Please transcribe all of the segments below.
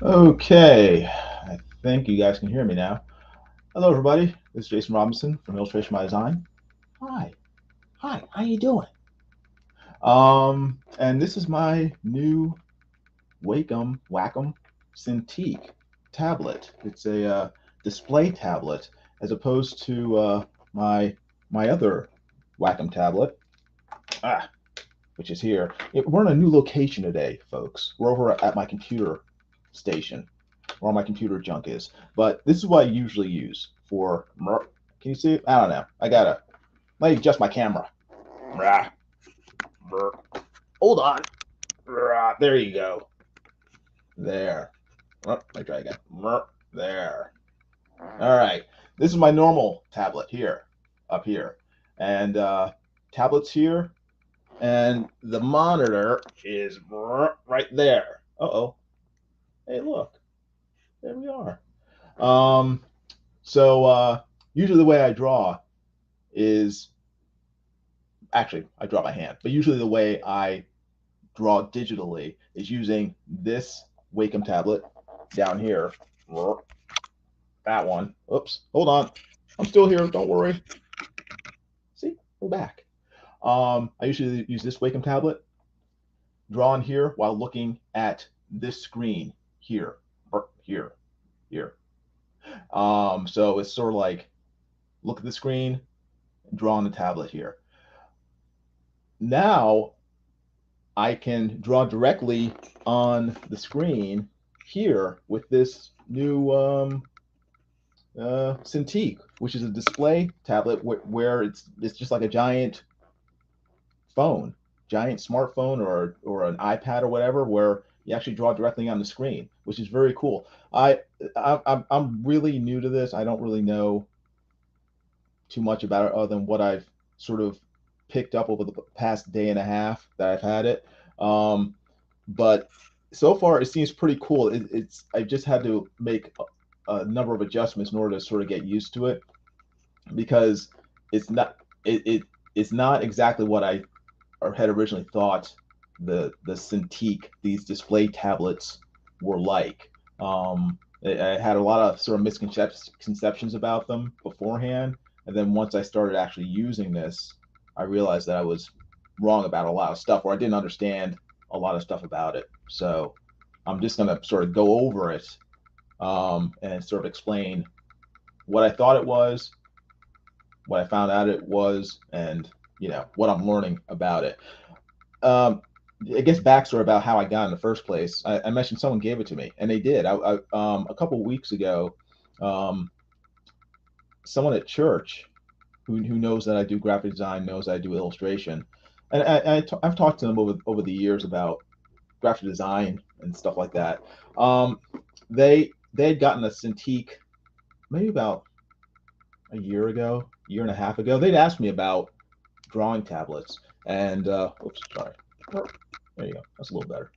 Okay, I think you guys can hear me now. Hello, everybody. This is Jason Robinson from Illustration by Design. Hi, how you doing? And this is my new WACOM CINTIQ tablet. It's a display tablet as opposed to my other WACOM tablet, which is here. We're in a new location today, folks. We're over at my computer station where all my computer junk is, but this is what I usually use for can you see it? I don't know. Let me adjust my camera. Hold on. There you go. There. Let me try again. There. All right. This is my normal tablet here, up here, and tablets here, and the monitor is right there. Uh-oh. Hey, look, there we are. Usually the way I draw is, actually, I draw by hand, but usually the way I draw digitally is using this Wacom tablet down here. That one. Oops, hold on. I'm still here, don't worry. See, go back. I usually use this Wacom tablet, draw on here while looking at this screen here. So it's sort of like look at the screen, draw on the tablet here. Now I can draw directly on the screen here with this new CINTIQ, which is a display tablet where it's just like a giant phone, giant smartphone or an iPad or whatever, where You actually draw directly on the screen, which is very cool. I'm really new to this. I don't really know too much about it other than what I've sort of picked up over the past day and a half that I've had it. But so far, it seems pretty cool. It's I just had to make a number of adjustments in order to sort of get used to it, because it's not it's not exactly what I had originally thought the Cintiq, these display tablets, were like. I had a lot of sort of misconceptions about them beforehand, and then once I started actually using this, I realized that I was wrong about a lot of stuff, or I didn't understand a lot of stuff about it. So I'm just going to sort of go over it, and sort of explain what I thought it was, what I found out it was, and what I'm learning about it. I guess backstory about how I got in the first place. I mentioned someone gave it to me, and they did. A couple of weeks ago, someone at church who knows that I do graphic design, knows I do illustration, and I've talked to them over the years about graphic design and stuff like that. They had gotten a Cintiq maybe about a year and a half ago. They'd asked me about drawing tablets, and oops, sorry. There you go. That's a little better.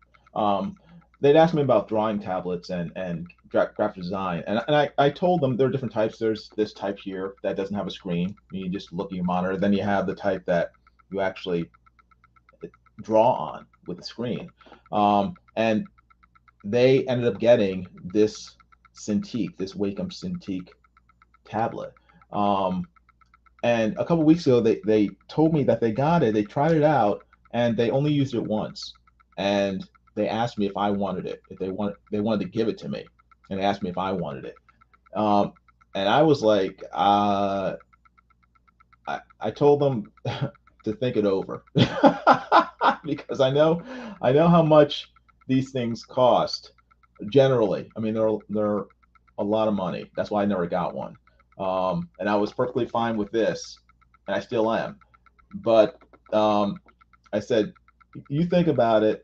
They'd asked me about drawing tablets and graphic design, and I told them there are different types. There's this type here that doesn't have a screen. You just look at your monitor. Then you have the type that you actually draw on with the screen. And they ended up getting this Cintiq, this WACOM CINTIQ tablet. And a couple weeks ago, they told me that they got it. They tried it out, and they only used it once. And they asked me if I wanted it, if they wanted to give it to me, and they asked me if I wanted it. And I was like, I told them to think it over because I know how much these things cost generally. I mean, they're a lot of money. That's why I never got one. And I was perfectly fine with this, and I still am. But I said, you think about it,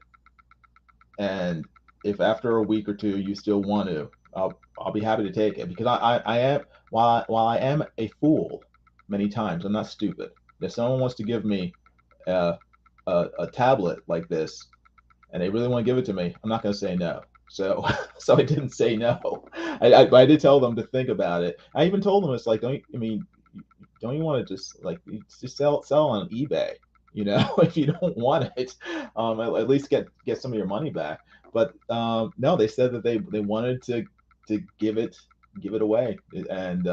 and if after a week or two you still want to, I'll be happy to take it, because I am, while I am a fool many times, I'm not stupid. If someone wants to give me a tablet like this and they really want to give it to me, I'm not going to say no. So I didn't say no. I did tell them to think about it. I even told them, it's like, don't you want to just sell on eBay? If you don't want it, at least get some of your money back. But no, they said that they wanted to give it away, and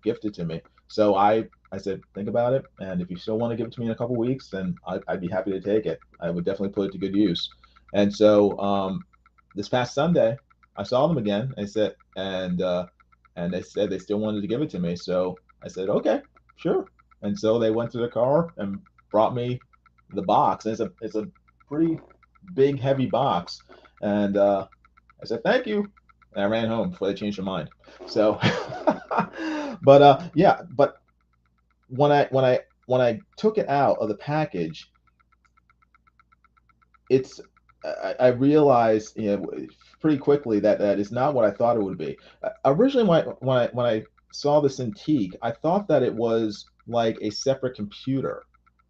gift it to me. So I said, think about it, and if you still want to give it to me in a couple weeks, then I'd be happy to take it. I would definitely put it to good use. And so this past Sunday, I saw them again. I said, and they said they still wanted to give it to me. So I said, okay, sure. And so they went to the car and brought me the box. And it's a pretty big, heavy box. And I said, thank you. And I ran home before they changed their mind. So, but yeah, but when I took it out of the package, I realized, pretty quickly that is not what I thought it would be. Originally, when I saw the Cintiq, I thought that it was like a separate computer,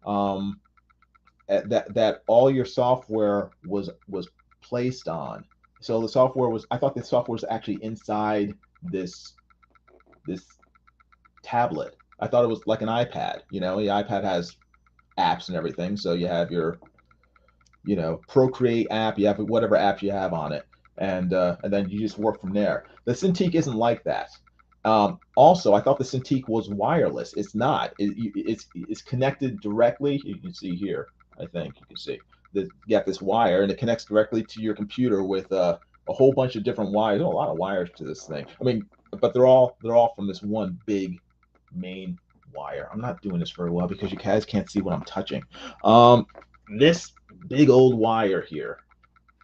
that all your software was placed on. So I thought the software was actually inside this tablet. I thought it was like an iPad. The iPad has apps and everything. So you have your Procreate app, you have whatever app you have on it, and then you just work from there. The Cintiq isn't like that. Also, I thought the Cintiq was wireless. It's not. It's connected directly. You can see here. I think you can see that you got this wire, and it connects directly to your computer with a whole bunch of different wires. There's a lot of wires to this thing. I mean, but they're all from this one big main wire. I'm not doing this very well because you guys can't see what I'm touching. This big old wire here,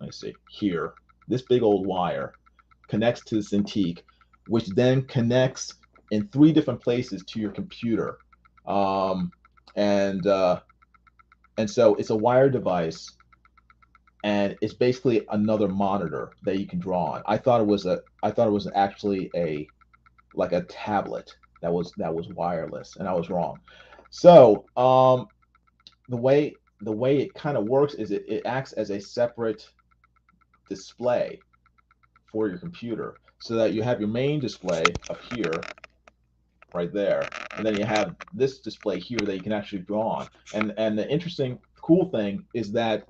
let's see here, this big old wire connects to the Cintiq, which then connects in 3 different places to your computer. And so it's a wire device and it's basically another monitor that you can draw on. I thought it was actually like a tablet that was wireless, and I was wrong. So the way it kind of works is it acts as a separate display for your computer, so that you have your main display up here, right there, and then you have this display here that you can actually draw on. And the interesting, cool thing is that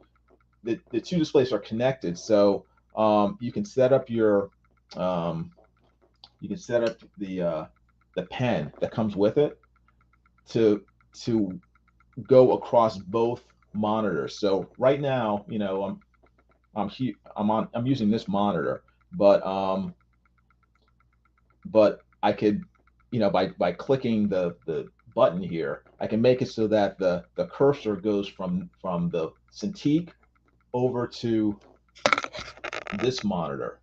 the two displays are connected, so you can set up your the pen that comes with it to go across both monitors. So right now, you know, I'm using this monitor, but I could, you know, by clicking the button here, I can make it so that the cursor goes from the Cintiq over to this monitor,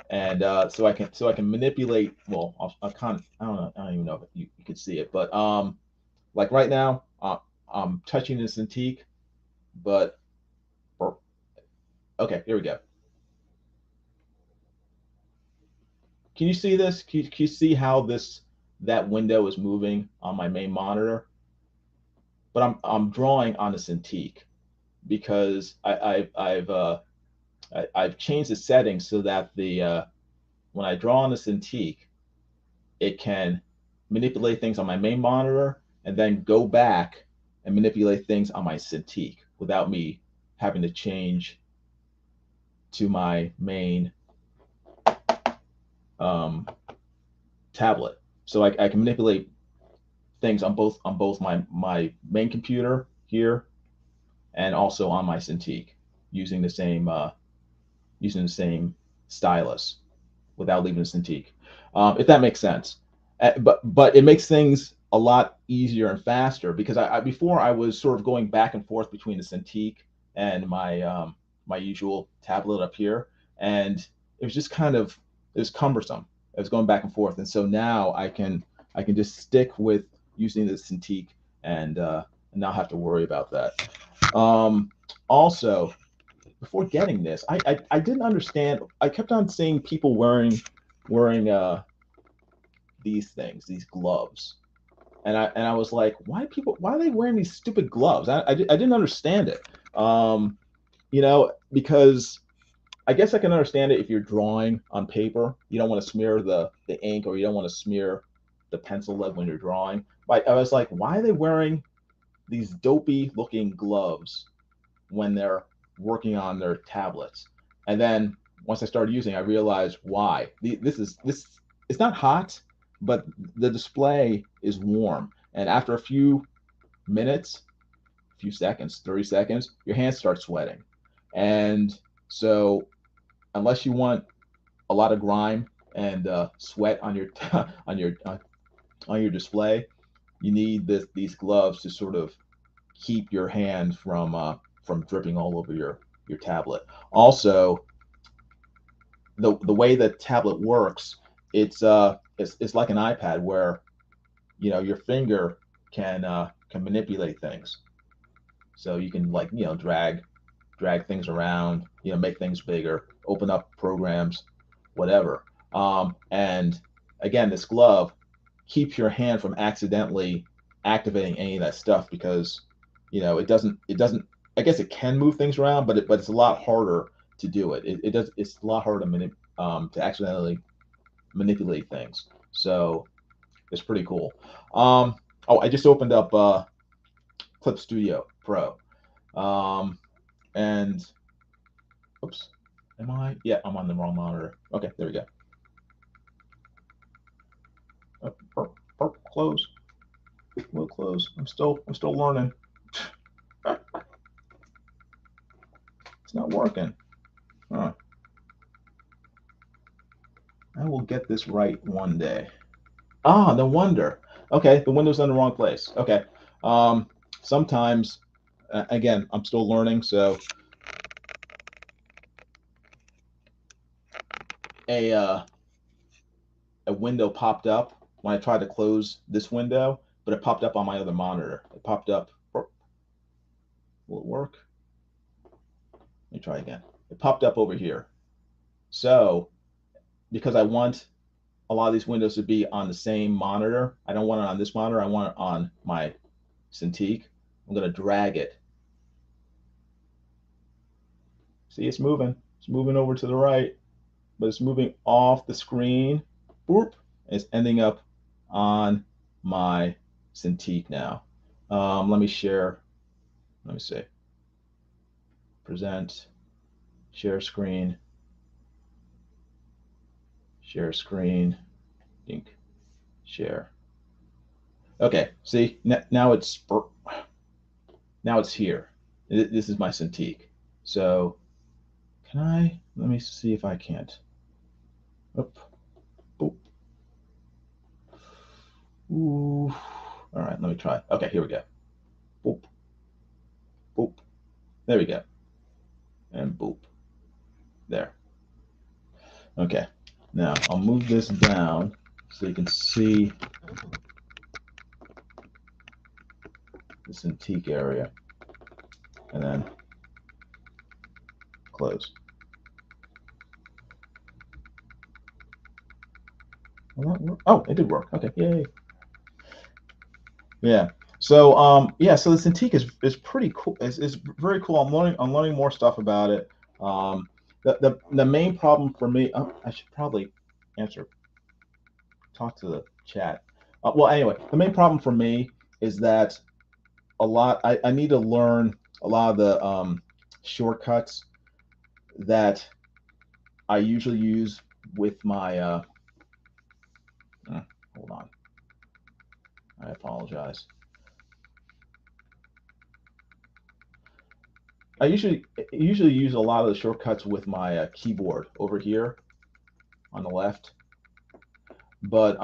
and so I can manipulate. Well, I don't know. I don't even know if you can see it, but like right now, I'm touching the Cintiq, but okay, here we go. Can you see this? Can you see how that window is moving on my main monitor? But I'm drawing on the Cintiq because I've changed the settings so that when I draw on the Cintiq, it can manipulate things on my main monitor and then go back and manipulate things on my Cintiq without me having to change to my main tablet. So I can manipulate things on both my main computer here and also on my Cintiq using the same stylus without leaving the Cintiq, if that makes sense. But it makes things a lot easier and faster, because before I was sort of going back and forth between the Cintiq and my usual tablet up here, and it was just it was cumbersome. It was going back and forth, and so now I can just stick with using the Cintiq and not have to worry about that. Also, before getting this, I didn't understand. I kept on seeing people wearing these things, these gloves, and I was like, why are they wearing these stupid gloves? I didn't understand it. You know, because I guess I can understand it if you're drawing on paper. You don't want to smear the ink, or you don't want to smear the pencil lead when you're drawing. But I was like, why are they wearing these dopey looking gloves when they're working on their tablets? And then once I started using, I realized why. This it's not hot, but the display is warm, and after a few minutes, a few seconds, 30 seconds, your hands start sweating. And so unless you want a lot of grime and sweat on your on your display, you need these gloves to sort of keep your hand from dripping all over your tablet. Also, the way the tablet works, it's like an iPad, where, you know, your finger can manipulate things. So you can, like, you know, drag things around, you know, make things bigger, open up programs, whatever. And again, this glove keeps your hand from accidentally activating any of that stuff, because, you know, it doesn't. I guess it can move things around, but it's a lot harder to do it. It's a lot harder to accidentally manipulate things. So it's pretty cool. Oh, I just opened up Clip Studio Pro, and oops, am I? Yeah, I'm on the wrong monitor. Okay, there we go. Close. We'll close. I'm still learning. It's not working. Huh. I will get this right one day. Ah, no wonder. Okay, the window's in the wrong place. Okay. Sometimes, again, I'm still learning, so a window popped up when I tried to close this window, but it popped up on my other monitor. It popped up. Will it work? me try again. It popped up over here. So because I want a lot of these windows to be on the same monitor, I don't want it on this monitor. I want it on my Cintiq. I'm going to drag it. See, it's moving. It's moving over to the right, but it's moving off the screen. Boop. It's ending up on my Cintiq now. Let me share. Let me see. Present, share screen, link, share. Okay, see, now it's here. This is my Cintiq. So can I, let me see if I can't. Oop. Boop. Ooh. All right, let me try. Okay, here we go. Boop. Boop. There we go. And boop. There. Okay. Now I'll move this down so you can see the Cintiq area, and then close. Oh, it did work. Okay, yay. Yeah. So yeah, so the Cintiq is pretty cool. It's very cool. I'm learning more stuff about it. The main problem for me, I should probably talk to the chat. Well, anyway, the main problem for me is that I need to learn a lot of the shortcuts that I usually use with my hold on, I apologize. I usually use a lot of the shortcuts with my keyboard over here on the left, but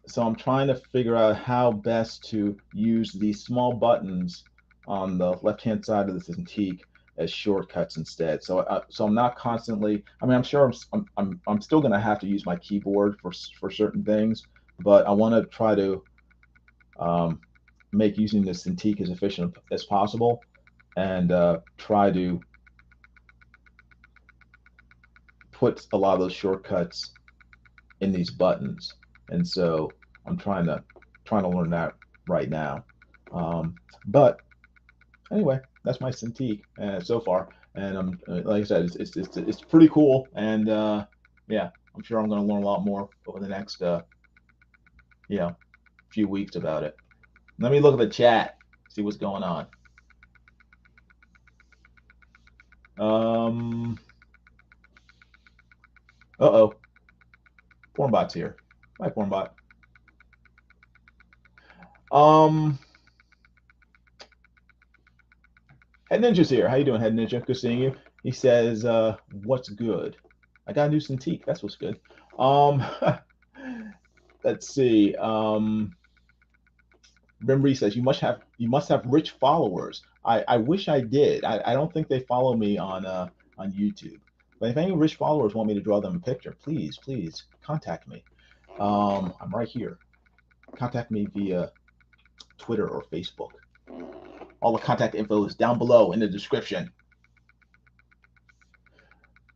so I'm trying to figure out how best to use these small buttons on the left-hand side of the Cintiq as shortcuts instead. So I'm not constantly. I mean, I'm sure I'm still going to have to use my keyboard for certain things, but I want to try to make using the Cintiq as efficient as possible, and try to put a lot of those shortcuts in these buttons. And so I'm trying to learn that right now. But anyway, that's my Cintiq so far, and like I said, it's pretty cool, and yeah, I'm sure I'm going to learn a lot more over the next few weeks about it. Let me look at the chat, see what's going on. Uh-oh. Pornbot's here. Hi, Pornbot. Head Ninja's here. How you doing, Head Ninja? Good seeing you. He says, what's good? I got a new Cintiq. That's what's good. Let's see. Brimbree says, you must have rich followers. I wish I did. I don't think they follow me on YouTube. But if any rich followers want me to draw them a picture, please contact me. I'm right here. Contact me via Twitter or Facebook. All the contact info is down below in the description.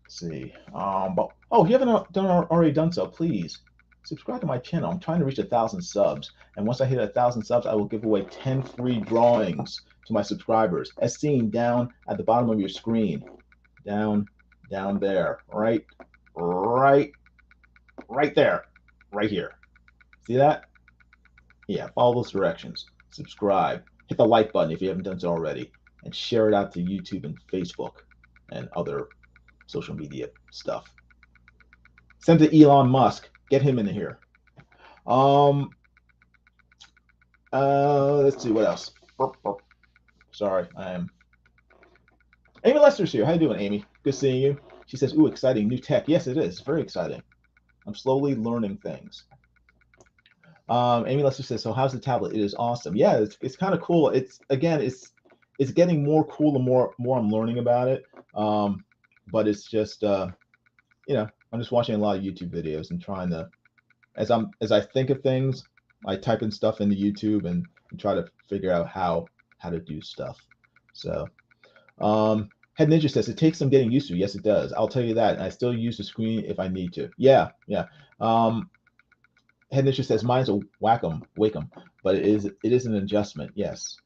Let's see. But if you haven't already done so, please subscribe to my channel. I'm trying to reach 1,000 subs, and once I hit 1,000 subs, I will give away 10 free drawings to my subscribers, as seen down at the bottom of your screen. Down there, right there, right here. See that? Yeah, follow those directions. Subscribe. Hit the like button if you haven't done so already, and share it out to YouTube and Facebook and other social media stuff. Send to Elon Musk. Get him in here. Let's see what else. Sorry, I am. Amy Lester's here. How you doing, Amy? Good seeing you. She says, "Ooh, exciting new tech." Yes, it is. It's very exciting. I'm slowly learning things. Amy Lester says, "So how's the tablet?" It is awesome. Yeah, it's kind of cool. It's getting more cool the more I'm learning about it. But it's just I'm just watching a lot of YouTube videos and trying to, as I think of things, I type in stuff into YouTube and try to figure out how to do stuff. So Head Ninja says it takes some getting used to. Yes, it does. I'll tell you that. I still use the screen if I need to. Yeah. Head Ninja says mine's a Wacom, but it is an adjustment. Yes.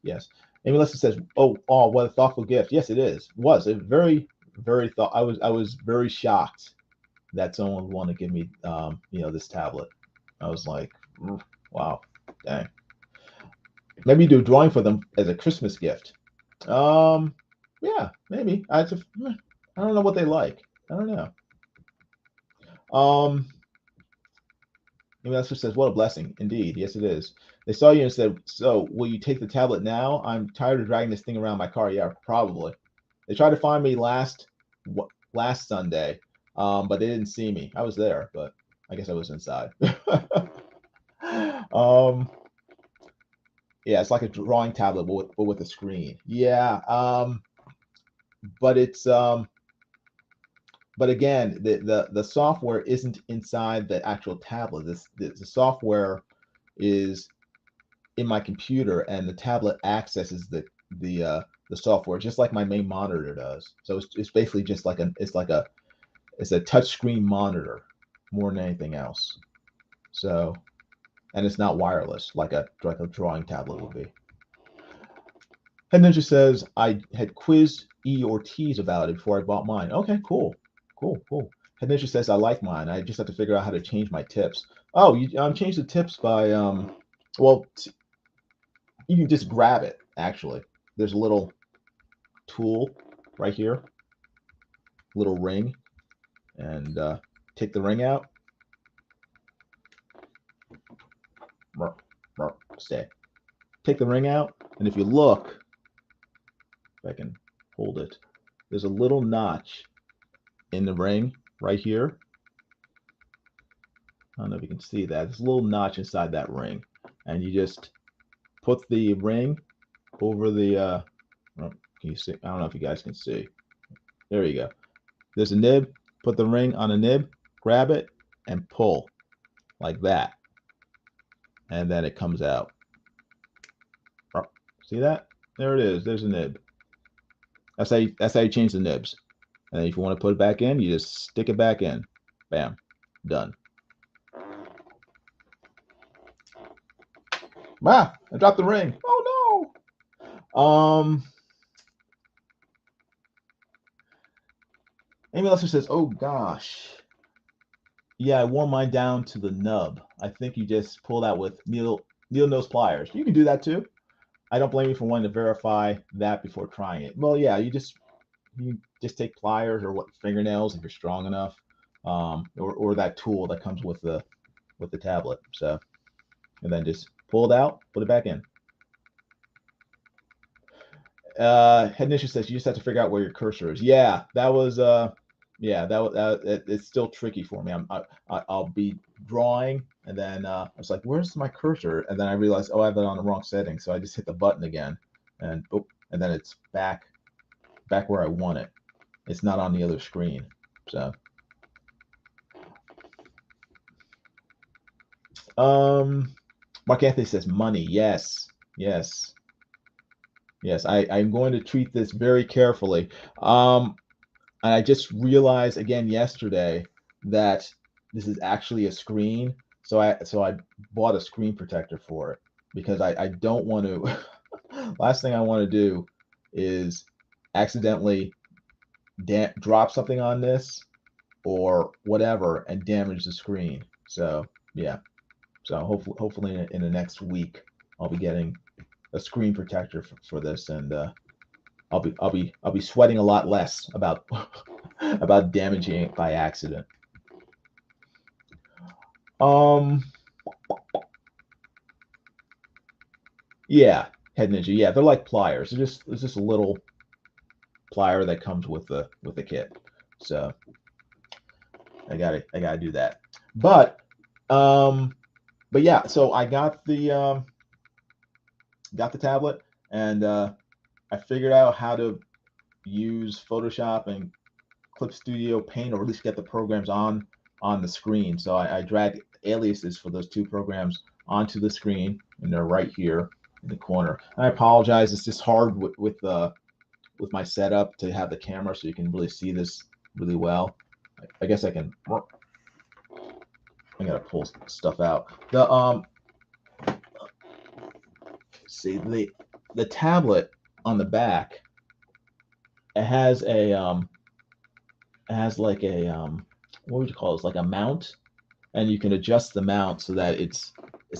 Amy Lester says, oh, what a thoughtful gift. Yes, it is. Was very, very thought. I was very shocked that someone would want to give me this tablet. I was like, wow, dang. Maybe do a drawing for them as a Christmas gift. Yeah, maybe. I don't know what they like. I don't know. Maybe that's what says, what a blessing. Indeed. Yes, it is. They saw you and said, so will you take the tablet now? I'm tired of dragging this thing around my car. Yeah, probably. They tried to find me last Sunday, but they didn't see me. I was there, but I guess I was inside. Yeah, it's like a drawing tablet, but with a screen. Yeah, but it's but again, the software isn't inside the actual tablet. The software is in my computer, and the tablet accesses the software just like my main monitor does. So it's basically just like it's a touch screen monitor more than anything else. So, and it's not wireless like a drawing tablet would be. Head Ninja says I had quizzed Ts about it before I bought mine. Okay, cool. Head Ninja says I like mine. I just have to figure out how to change my tips. Oh, you change the tips by well, you can just grab it. Actually, there's a little tool right here, little ring, and take the ring out. Stay. Take the ring out, and if you look, if I can hold it, there's a little notch in the ring right here. I don't know if you can see that. There's a little notch inside that ring, and you just put the ring over the can you see? I don't know if you guys can see. There you go. There's a nib. Put the ring on a nib, grab it, and pull like that, and then it comes out. See that? There it is. There's a nib. That's how you change the nibs. And then if you want to put it back in, you just stick it back in. Bam. Done. Ah, I dropped the ring. Oh no. Amy Lester says, oh gosh. Yeah, I wore mine down to the nub. I think you just pull that with needle nose pliers. You can do that too. I don't blame you for wanting to verify that before trying it. Well, yeah, you just take pliers or fingernails if you're strong enough, or that tool that comes with the tablet. So, and then just pull it out, put it back in. Head Ninja says you just have to figure out where your cursor is. Yeah, that was it's still tricky for me. I'll be drawing, and then I was like, where's my cursor? And then I realized, oh, I have it on the wrong setting. So I just hit the button again, and then it's back where I want it. It's not on the other screen. So Mark Anthony says money. Yes. I'm going to treat this very carefully. And I just realized again yesterday that this is actually a screen. So I bought a screen protector for it because I don't want to. Last thing I want to do is accidentally drop something on this or whatever and damage the screen. So yeah. So hopefully in the next week I'll be getting a screen protector for this, and I'll be sweating a lot less about about damaging it by accident. Yeah, Head Ninja. Yeah, they're like pliers. It's just a little plier that comes with the kit. So I gotta do that. But yeah, so I got the tablet, and I figured out how to use Photoshop and Clip Studio Paint, or at least get the programs on the screen. So I dragged aliases for those two programs onto the screen, and they're right here in the corner. And I apologize; it's just hard with with my setup to have the camera so you can really see this really well. I guess I can. I gotta pull stuff out. See the tablet on the back. It has like a what would you call it? It's like a mount, and you can adjust the mount so that it's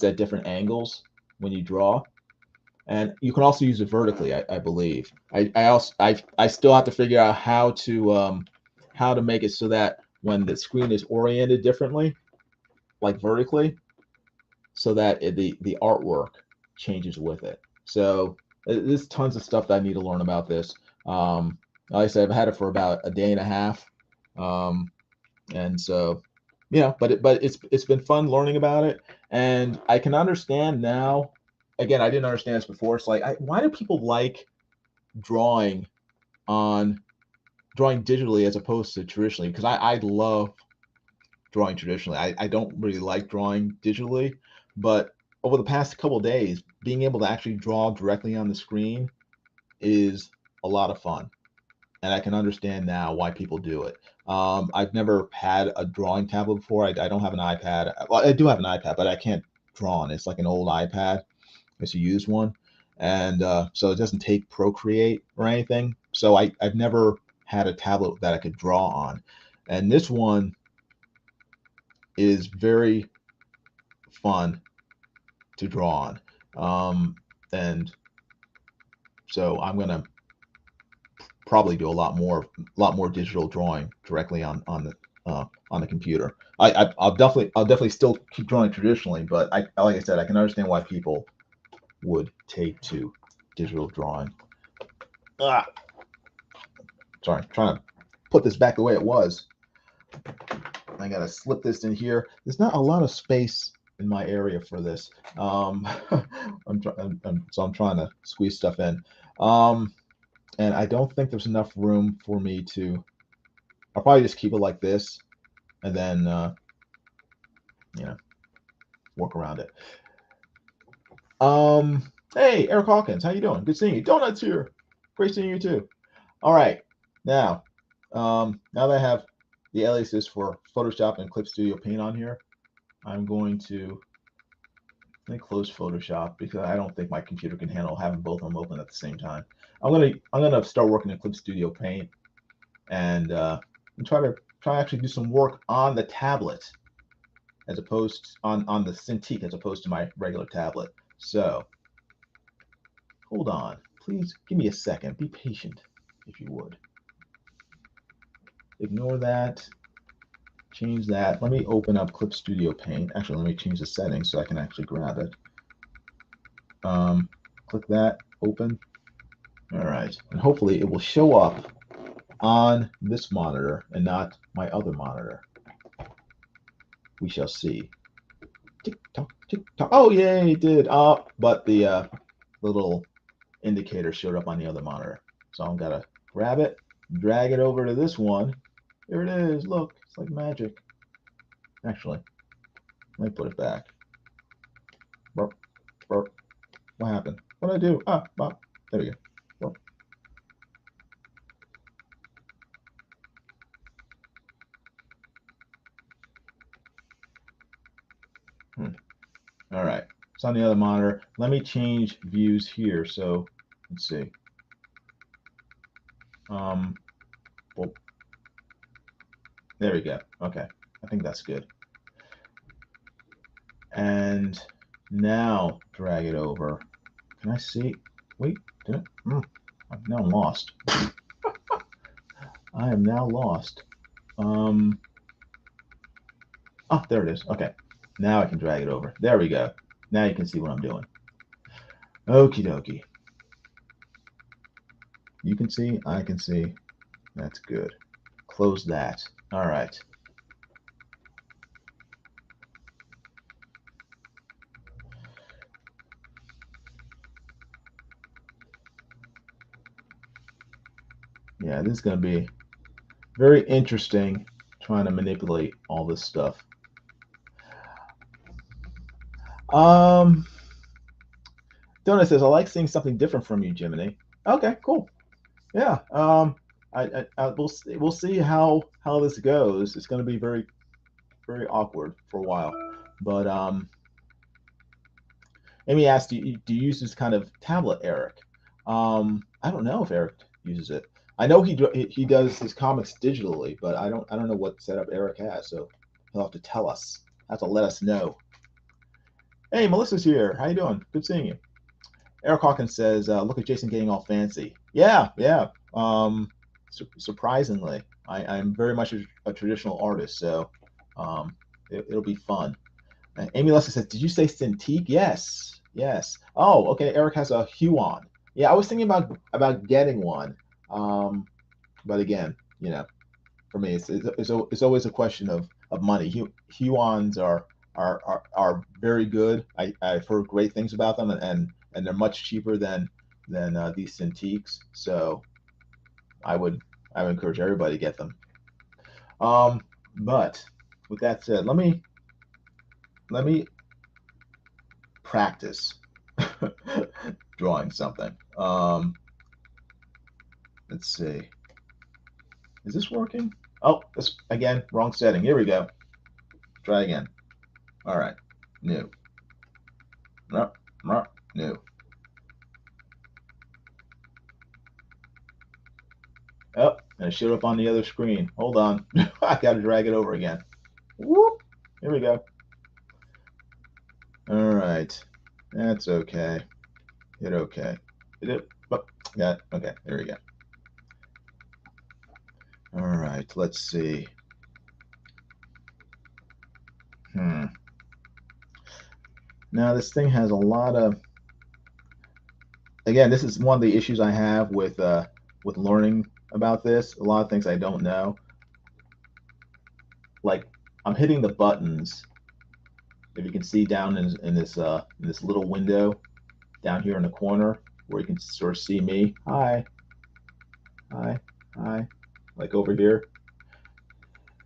at different angles when you draw. And you can also use it vertically, I believe. I still have to figure out how to make it so that when the screen is oriented differently, like vertically, so that the artwork changes with it. So there's tons of stuff that I need to learn about this. Like I said, I've had it for about a day and a half, and so yeah. But it's been fun learning about it, and I can understand now. Again, I didn't understand this before. It's like, why do people like drawing digitally as opposed to traditionally? Because I love drawing traditionally. I don't really like drawing digitally, but over the past couple of days, being able to actually draw directly on the screen is a lot of fun. And I can understand now why people do it. I've never had a drawing tablet before. I don't have an iPad. Well, I do have an iPad, but I can't draw on it. It's like an old iPad. It's a used one, and so it doesn't take Procreate or anything. So I've never had a tablet that I could draw on, and this one is very fun to draw on, and so I'm gonna probably do a lot more digital drawing directly on the computer. I'll definitely still keep drawing traditionally, but like I said, I can understand why people would take to digital drawing. Sorry, trying to put this back the way it was. I gotta slip this in here. There's not a lot of space in my area for this. So I'm trying to squeeze stuff in. And I don't think there's enough room for me to. I'll probably just keep it like this, and then work around it. Hey, Eric Hawkins, how you doing? Good seeing you. Donuts here. Great seeing you too. All right, now that I have the aliases for Photoshop and Clip Studio Paint on here, I'm going to close Photoshop because I don't think my computer can handle having both of them open at the same time. I'm gonna start working in Clip Studio Paint and try to actually do some work on the tablet as opposed on the Cintiq as opposed to my regular tablet. So hold on, please give me a second. Be patient, if you would. Ignore that. Change that. Let me open up Clip Studio Paint. Actually, let me change the settings so I can actually grab it. Click that. Open. All right, and hopefully it will show up on this monitor and not my other monitor. We shall see. Tick tock, tick tock. Oh, yay, it did. But the little indicator showed up on the other monitor. So I'm gonna grab it, drag it over to this one. There it is. Look, it's like magic. Actually, let me put it back. Burp, burp. What happened? What did I do? There we go. Burp. All right. It's on the other monitor. Let me change views here. So let's see. Well, there we go. Okay. I think that's good. And now drag it over. Can I see? Wait, did it? I'm now lost. I am now lost. There it is. Okay. Now I can drag it over. There we go. Now you can see what I'm doing. Okie dokie. You can see, I can see. That's good. Close that. All right. Yeah, this is going to be very interesting trying to manipulate all this stuff. Donut says, I like seeing something different from you, Jiminy. Okay, cool. Yeah. We'll see how this goes. It's going to be very awkward for a while, but Amy asked, do you use this kind of tablet, Eric? I don't know if Eric uses it. I know he does his comics digitally, but I don't know what setup Eric has. So he'll have to tell us. Have to let us know. Hey, Melissa's here. How you doing? Good seeing you. Eric Hawkins says, "Look at Jason getting all fancy." Yeah, yeah. Surprisingly, I'm very much a traditional artist, so it'll be fun. Amy Lester says, "Did you say Cintiq?" Yes, yes. Oh, okay. Eric has a Huon. Yeah, I was thinking about getting one, but again, for me, it's always a question of money. Huons are very good. I've heard great things about them, and they're much cheaper than these Cintiqs. So I would encourage everybody to get them. But with that said, let me practice drawing something. Let's see. Is this working? Oh, this again, wrong setting. Here we go. Try again. All right. New. New. Oh, and it showed up on the other screen. Hold on. I got to drag it over again. Whoop. Here we go. All right. That's okay. Hit okay. Hit it. Oh, yeah. Okay. There we go. All right. Let's see. Now this thing has a lot of. Again, this is one of the issues I have with learning about this. A lot of things I don't know. Like I'm hitting the buttons. If you can see down in this little window down here in the corner where you can sort of see me. Hi, hi, hi. Like over here.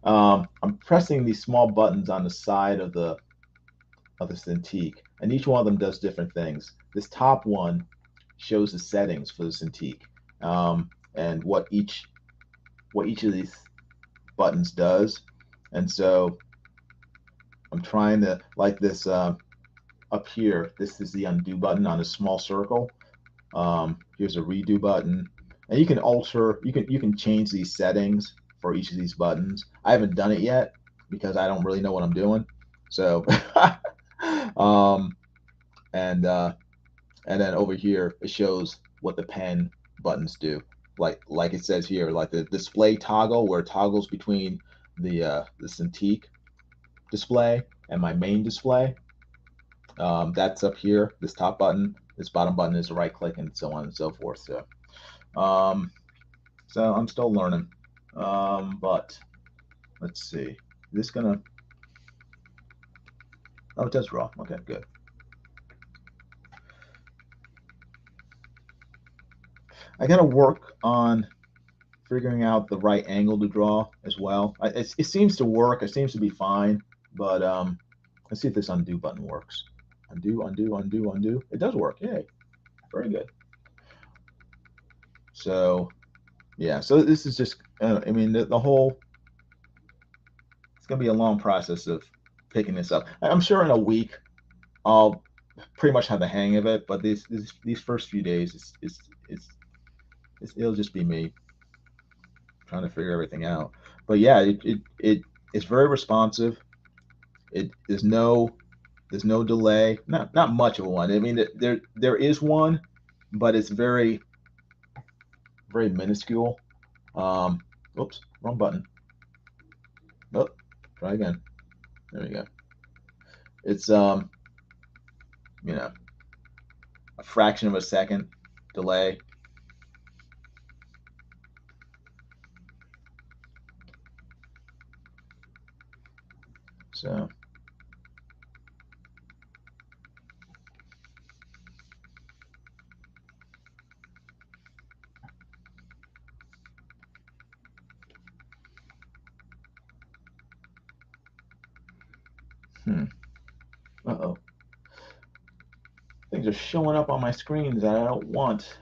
I'm pressing these small buttons on the side of the Cintiq, and each one of them does different things. This top one shows the settings for the Cintiq, and what each of these buttons does. And so I'm trying to, like this up here, this is the undo button on a small circle. Here's a redo button, and you can you can change these settings for each of these buttons. I haven't done it yet because I don't really know what I'm doing. So, um, and then over here it shows what the pen buttons do. Like it says here, like the display toggle where it toggles between the Cintiq display and my main display. That's up here. This top button. This bottom button is a right click, and so on and so forth. Um, so I'm still learning. But let's see. Is this gonna? Oh, it does draw. Okay, good. I gotta work on figuring out the right angle to draw as well. It seems to work. It seems to be fine. But let's see if this undo button works. Undo, undo, undo, undo. It does work. Yay. Very good. So yeah. So this is just. I mean, the whole. It's gonna be a long process of picking this up. I'm sure in a week I'll pretty much have the hang of it. But these first few days, it'll just be me trying to figure everything out. But yeah, it's very responsive. There's no delay. Not much of one. I mean, there is one, but it's very minuscule. Um, Oops, wrong button. Oh, try again. There we go. It's you know, a fraction of a second delay. So uh-oh. Things are showing up on my screens that I don't want.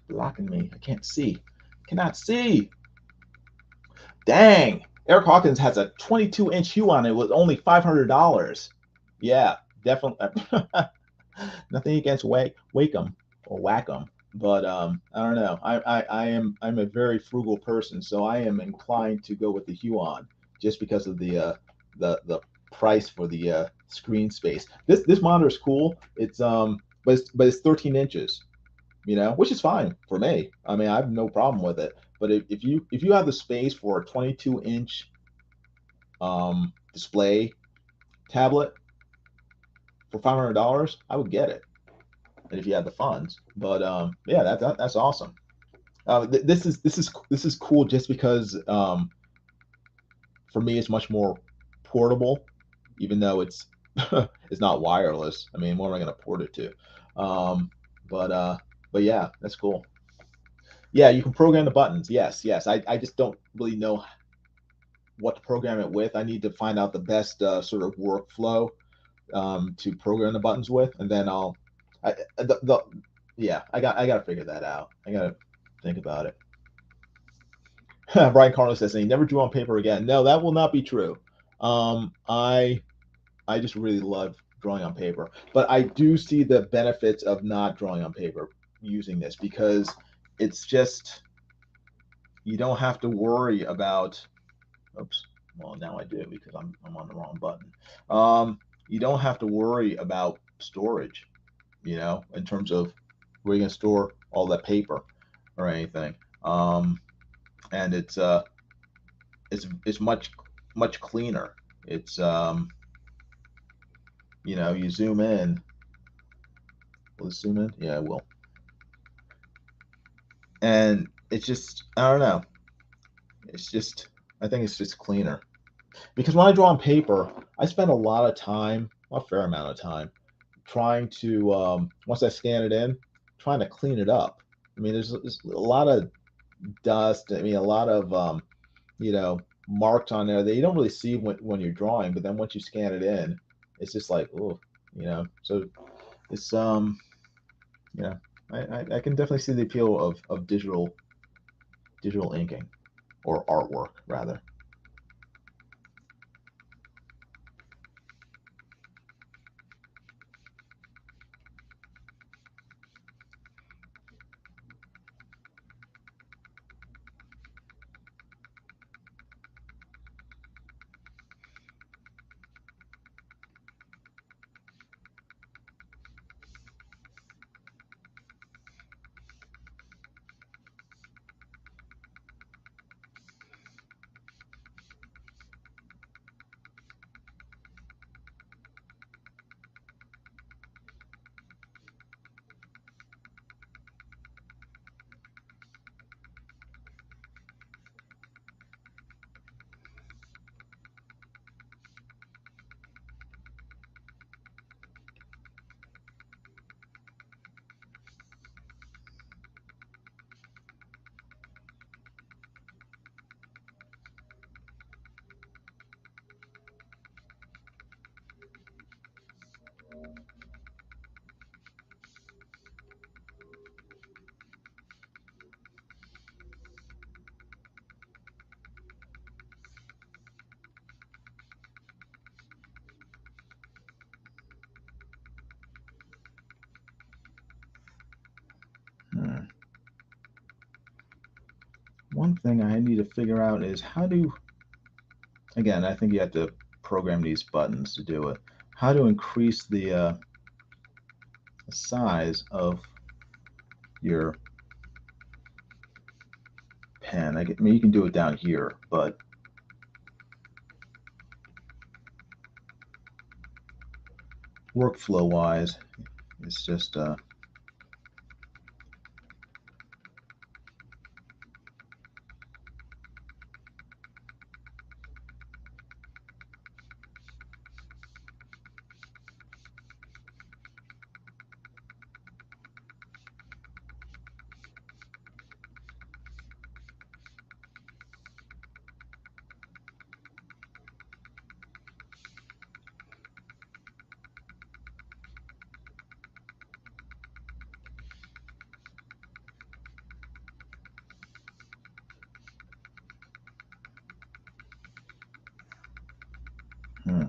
blocking me. I can't see. Cannot see. Dang. Eric Hawkins has a 22-inch hue on it with only $500. Yeah, definitely. Nothing against Wacom or Wacom, but I don't know. I'm a very frugal person, so I am inclined to go with the Huon just because of the price for the screen space. This monitor is cool. It's but it's 13 inches, you know, which is fine for me. I mean, I have no problem with it. But if you have the space for a 22-inch display tablet for $500, I would get it. And if you have the funds, but yeah, that's awesome. This is cool just because for me it's much more portable, even though it's it's not wireless. I mean, what am I going to port it to? Um, but uh, but yeah, that's cool. Yeah, you can program the buttons. Yes. I just don't really know what to program it with. I need to find out the best sort of workflow to program the buttons with, and then yeah, I got to figure that out. I got to think about it. Brian Carlos says he never drew on paper again. No, that will not be true. Um, I I just really love drawing on paper, but I do see the benefits of not drawing on paper using this because it's just you don't have to worry about. Oops. Well, now I do because I'm on the wrong button. You don't have to worry about storage, you know, in terms of where you're gonna store all that paper or anything. And it's much cleaner. It's you know, you zoom in. Will it zoom in? Yeah, it will. And it's just I don't know. It's just I think it's just cleaner because when I draw on paper, I spend a lot of time, a fair amount of time, trying to once I scan it in, trying to clean it up. I mean, there's a lot of dust. I mean, a lot of you know, marks on there that you don't really see when you're drawing, but then once you scan it in, it's just like, oh, you know. So it's you know, I can definitely see the appeal of digital inking or artwork rather. Hmm. One thing I need to figure out is how to, again, I think you have to program these buttons to do it. How to increase the size of your pen. I mean, you can do it down here, but workflow wise, it's just Hmm.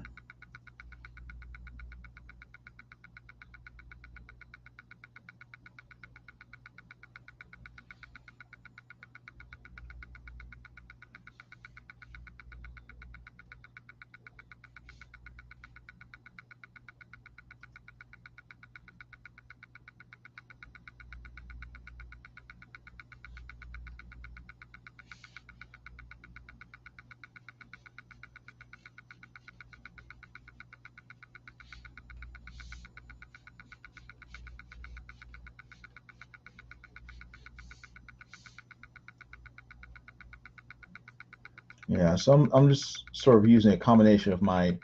Yeah, so I'm just sort of using a combination of my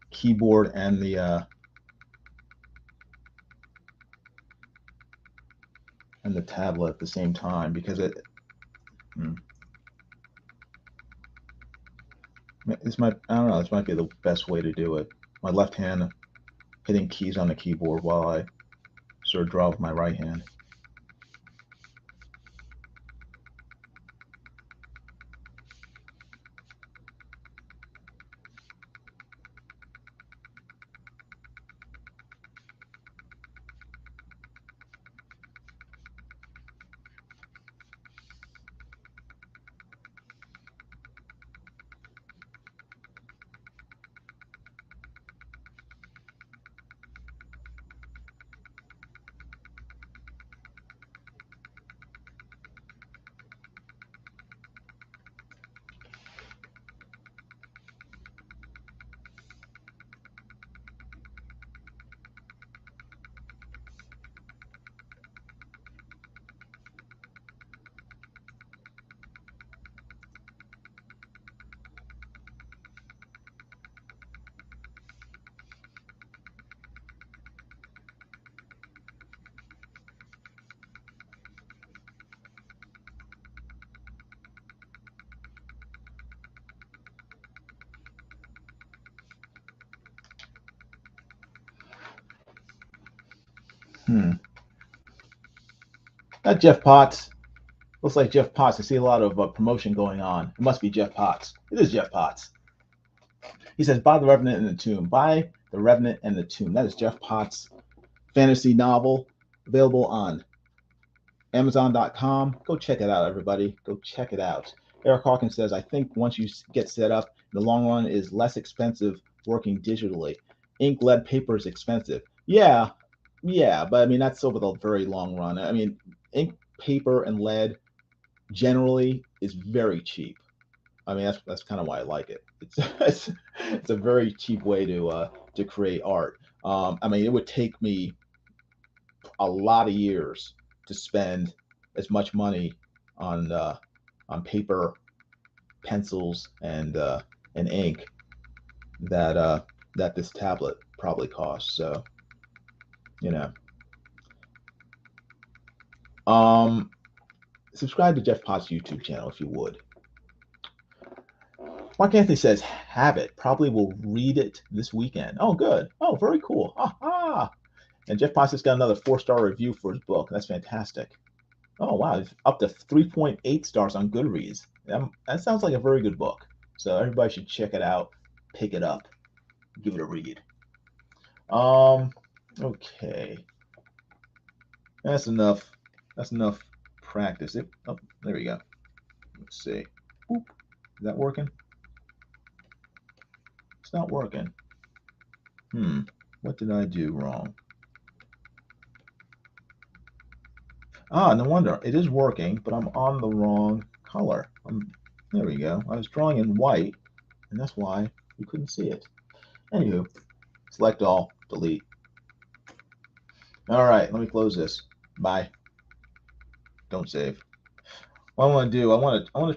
keyboard and the tablet at the same time because this might, I don't know, this might be the best way to do it. My left hand hitting keys on the keyboard while I sort of draw with my right hand. That Jeff Potts. Looks like Jeff Potts. I see a lot of promotion going on. It must be Jeff Potts. It is Jeff Potts. He says, buy The Revenant and the Tomb. Buy The Revenant and the Tomb. That is Jeff Potts' fantasy novel, available on Amazon.com. Go check it out, everybody. Go check it out. Eric Hawkins says, I think once you get set up, in the long run is less expensive working digitally. Ink, lead, paper is expensive. Yeah, but I mean, that's over the very long run. I mean, ink, paper, and lead generally is very cheap. I mean, that's kind of why I like it. It's a very cheap way to create art. I mean, it would take me a lot of years to spend as much money on paper, pencils, and ink that this tablet probably costs. So, you know, subscribe to Jeff Potts' YouTube channel if you would. Mark Anthony says, have it. Probably will read it this weekend. Oh, good. Oh, very cool. And Jeff Potts has got another 4-star review for his book. That's fantastic. Oh, wow. Up to 3.8 stars on Goodreads. That sounds like a very good book. So everybody should check it out, pick it up, give it a read. Okay. That's enough. That's enough practice. Oh, there we go. Let's see. Boop. Is that working? It's not working. What did I do wrong? No wonder. It is working, but I'm on the wrong color. There we go. I was drawing in white, and that's why you couldn't see it. Anywho, select all, delete. All right, let me close this. Bye. Don't save. What I want to do, I want to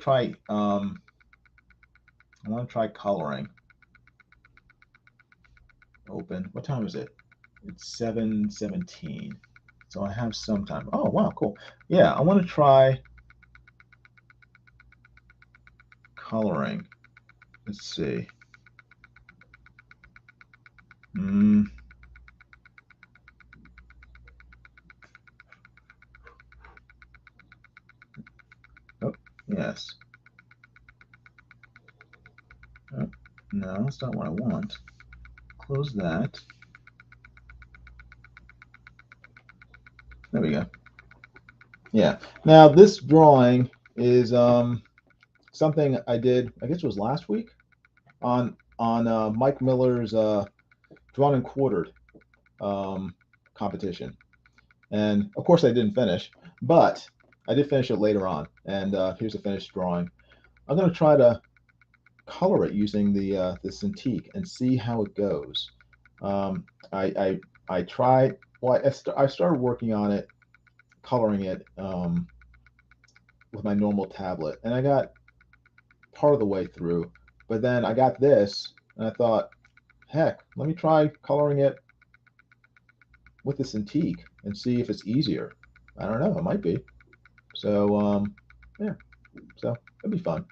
try coloring. Open. What time is it? It's 7:17. So I have some time. Oh, wow, cool. Yeah, I want to try coloring. Let's see. Oh, yes. Oh, No, that's not what I want. Close that. There we go. Yeah. Now this drawing is something I did, I guess it was last week, on Mike Miller's drawn and quartered competition. And of course I didn't finish, but I did finish it later on. And here's a finished drawing. I'm going to try to color it using the Cintiq and see how it goes. I tried. Well, I started working on it, coloring it with my normal tablet, and I got part of the way through. But then I got this, and I thought, heck, let me try coloring it with the Cintiq and see if it's easier. I don't know. It might be. So yeah. So it'll be fun.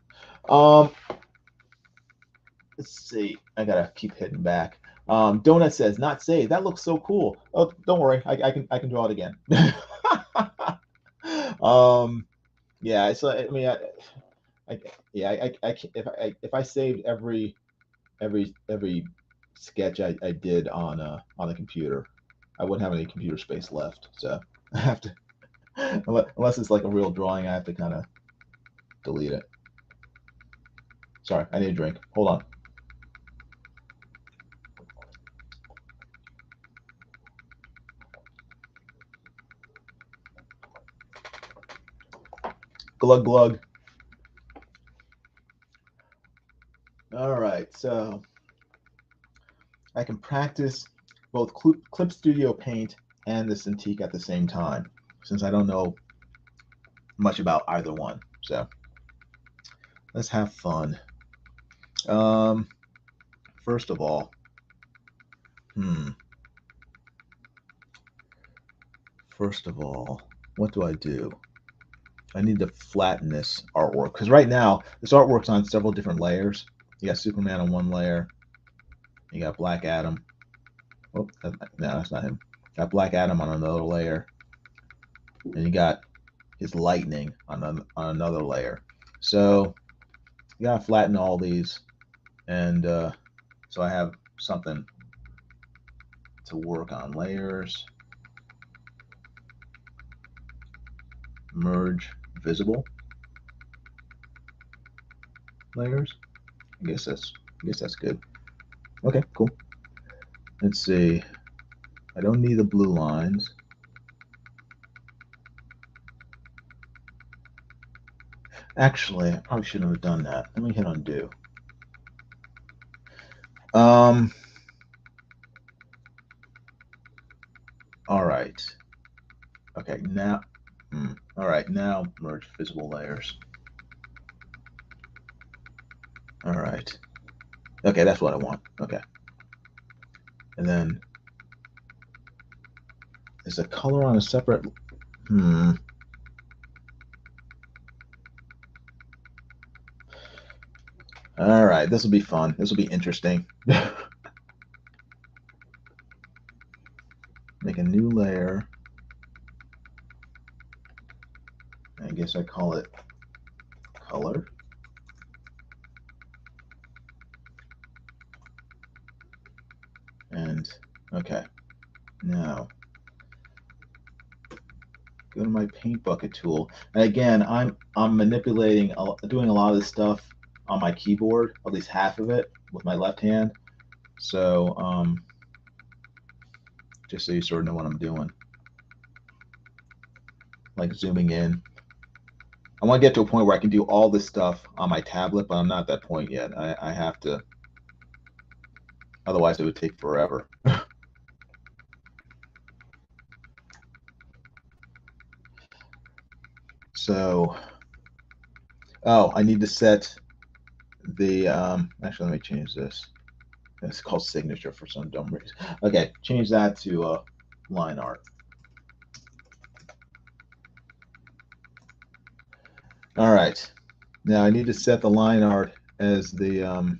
Let's see. I gotta keep hitting back. Donut says, "Not saved. That looks so cool." Oh, don't worry. I can draw it again. Yeah. So I mean, if I saved every sketch I did on the computer, I wouldn't have any computer space left. So I have to, unless it's like a real drawing, I have to kind of delete it. Sorry, I need a drink. Hold on. Glug glug. All right, so I can practice both Clip Studio Paint and the Cintiq at the same time, since I don't know much about either one. So let's have fun. First of all, what do I do? I need to flatten this artwork, because right now this artwork's on several different layers. You got Superman on one layer. You got Black Adam. Oh, no, that's not him. Got Black Adam on another layer. And you got his lightning on another layer. So you gotta flatten all these, and so I have something to work on. Layers, merge visible layers. I guess that's good. Okay, cool. Let's see. I don't need the blue lines. Actually, I probably shouldn't have done that. Let me hit undo. All right. Okay, now, all right, now merge visible layers. All right. Okay, that's what I want. Okay. And then, is the color on a separate, All right, this will be fun. This will be interesting. Make a new layer. I guess I call it color. And okay, now go to my paint bucket tool. And again, I'm manipulating, doing a lot of this stuff on my keyboard, at least half of it with my left hand. So just so you sort of know what I'm doing, like zooming in. I want to get to a point where I can do all this stuff on my tablet, but I'm not at that point yet. I have to, otherwise it would take forever. So, oh, I need to set the, actually, let me change this. It's called signature for some dumb reason. Okay, change that to line art. All right, now I need to set the line art as the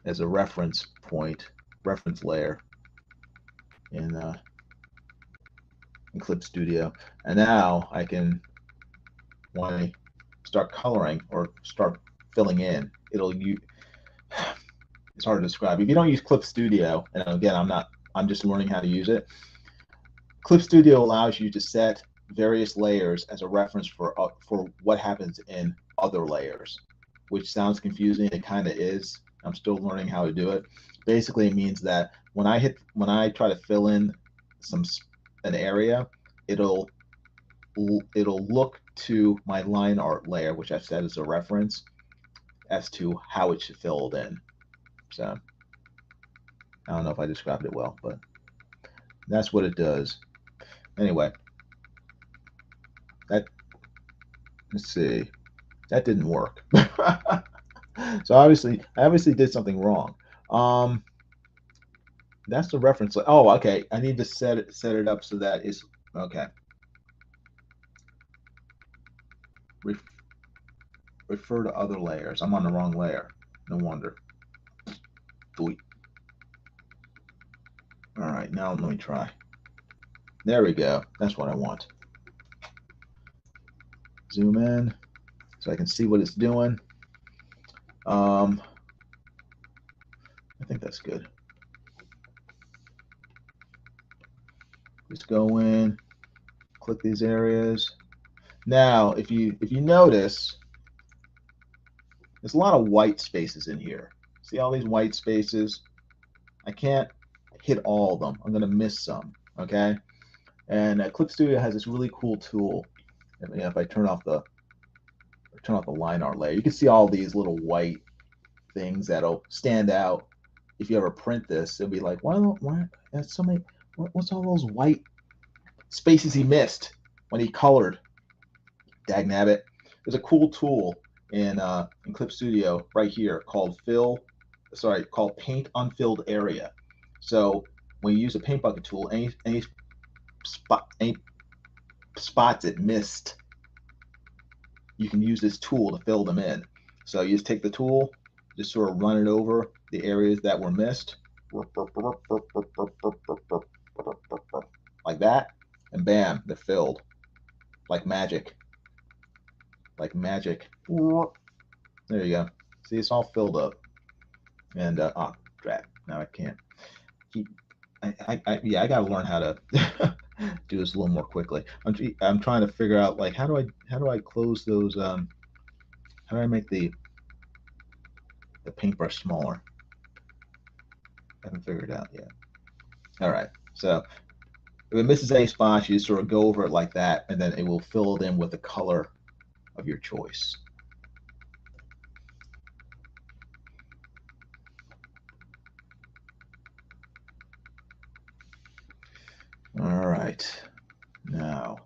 as a reference point, reference layer in Clip Studio. And now I can, when I start coloring or start filling in, it's hard to describe. If you don't use Clip Studio, and again, I'm just learning how to use it. Clip Studio allows you to set various layers as a reference for what happens in other layers, which sounds confusing. It kind of is. I'm still learning how to do it. Basically, it means that when I try to fill in an area, it'll look to my line art layer, which I've set as a reference, as to how it should fill it in. So I don't know if I described it well, but that's what it does. Anyway, let's see, that didn't work. So I obviously did something wrong. That's the reference. Oh, okay. I need to set it up so that it's okay. Refer to other layers. I'm on the wrong layer. No wonder. All right, now let me try. There we go. That's what I want. Zoom in so I can see what it's doing. I think that's good. Just go in, click these areas. Now, if you notice, there's a lot of white spaces in here. See all these white spaces? I can't hit all of them. I'm going to miss some, okay? And Clip Studio has this really cool tool. If I turn off the line art layer, you can see all these little white things that'll stand out. If you ever print this, it'll be like, why there's so many, what's all those white spaces he missed when he colored? Dagnabbit. There's a cool tool in Clip Studio right here called Paint Unfilled Area. So when you use a paint bucket tool, any spots it missed, you can use this tool to fill them in. So you just take the tool, just sort of run it over the areas that were missed, like that, and bam, they're filled like magic. Like magic. There you go. See, it's all filled up. And oh, drat. Now I can't keep. Yeah, I gotta learn how to do this a little more quickly. I'm trying to figure out, like, how do I close those? How do I make the paintbrush smaller? I haven't figured it out yet. All right. So if it misses any spots, you just sort of go over it like that, and then it will fill it in with the color of your choice. All right. Now,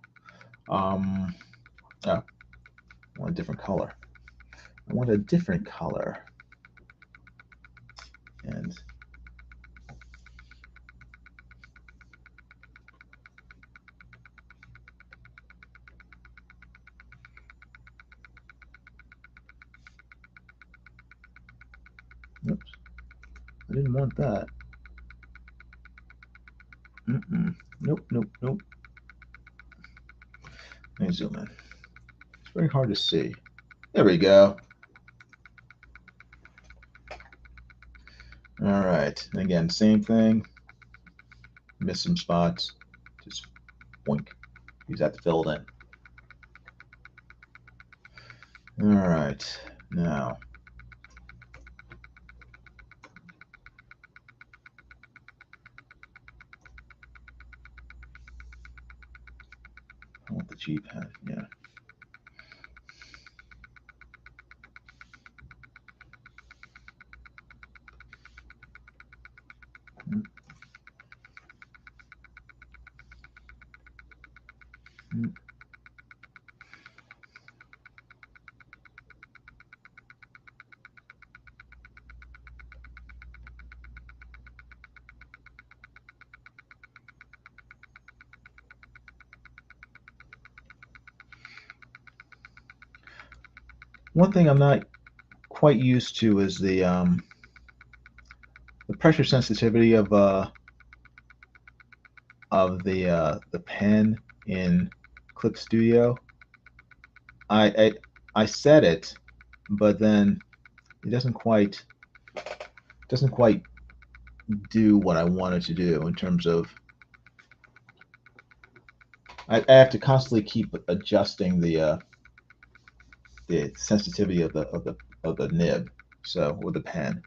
oh, I want a different color. I want a different color. And oops, I didn't want that. Nope. Let me zoom in. It's very hard to see. There we go. All right. And again, same thing. Miss some spots. Just boink. Use that to fill it in. All right. Now, I want the 𝗔𝗕𝗃. Yeah. One thing I'm not quite used to is the pressure sensitivity of the pen in Clip Studio. I set it, but then it doesn't quite doesn't quite do what I wanted to do in terms of I have to constantly keep adjusting the sensitivity of the nib, so with the pen.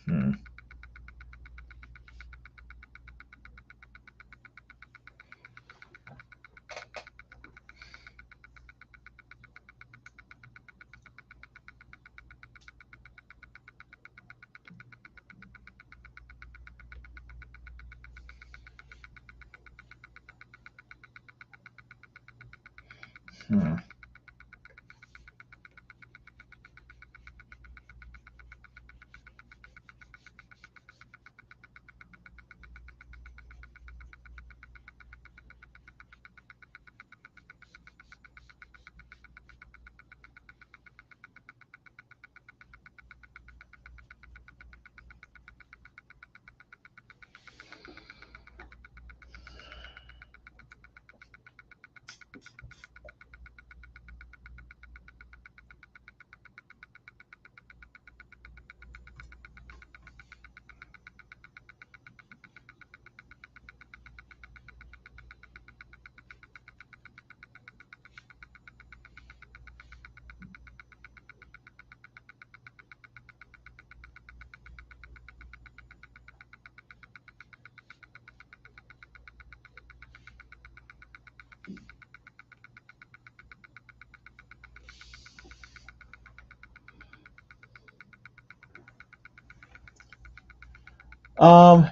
Hmm. Hmm.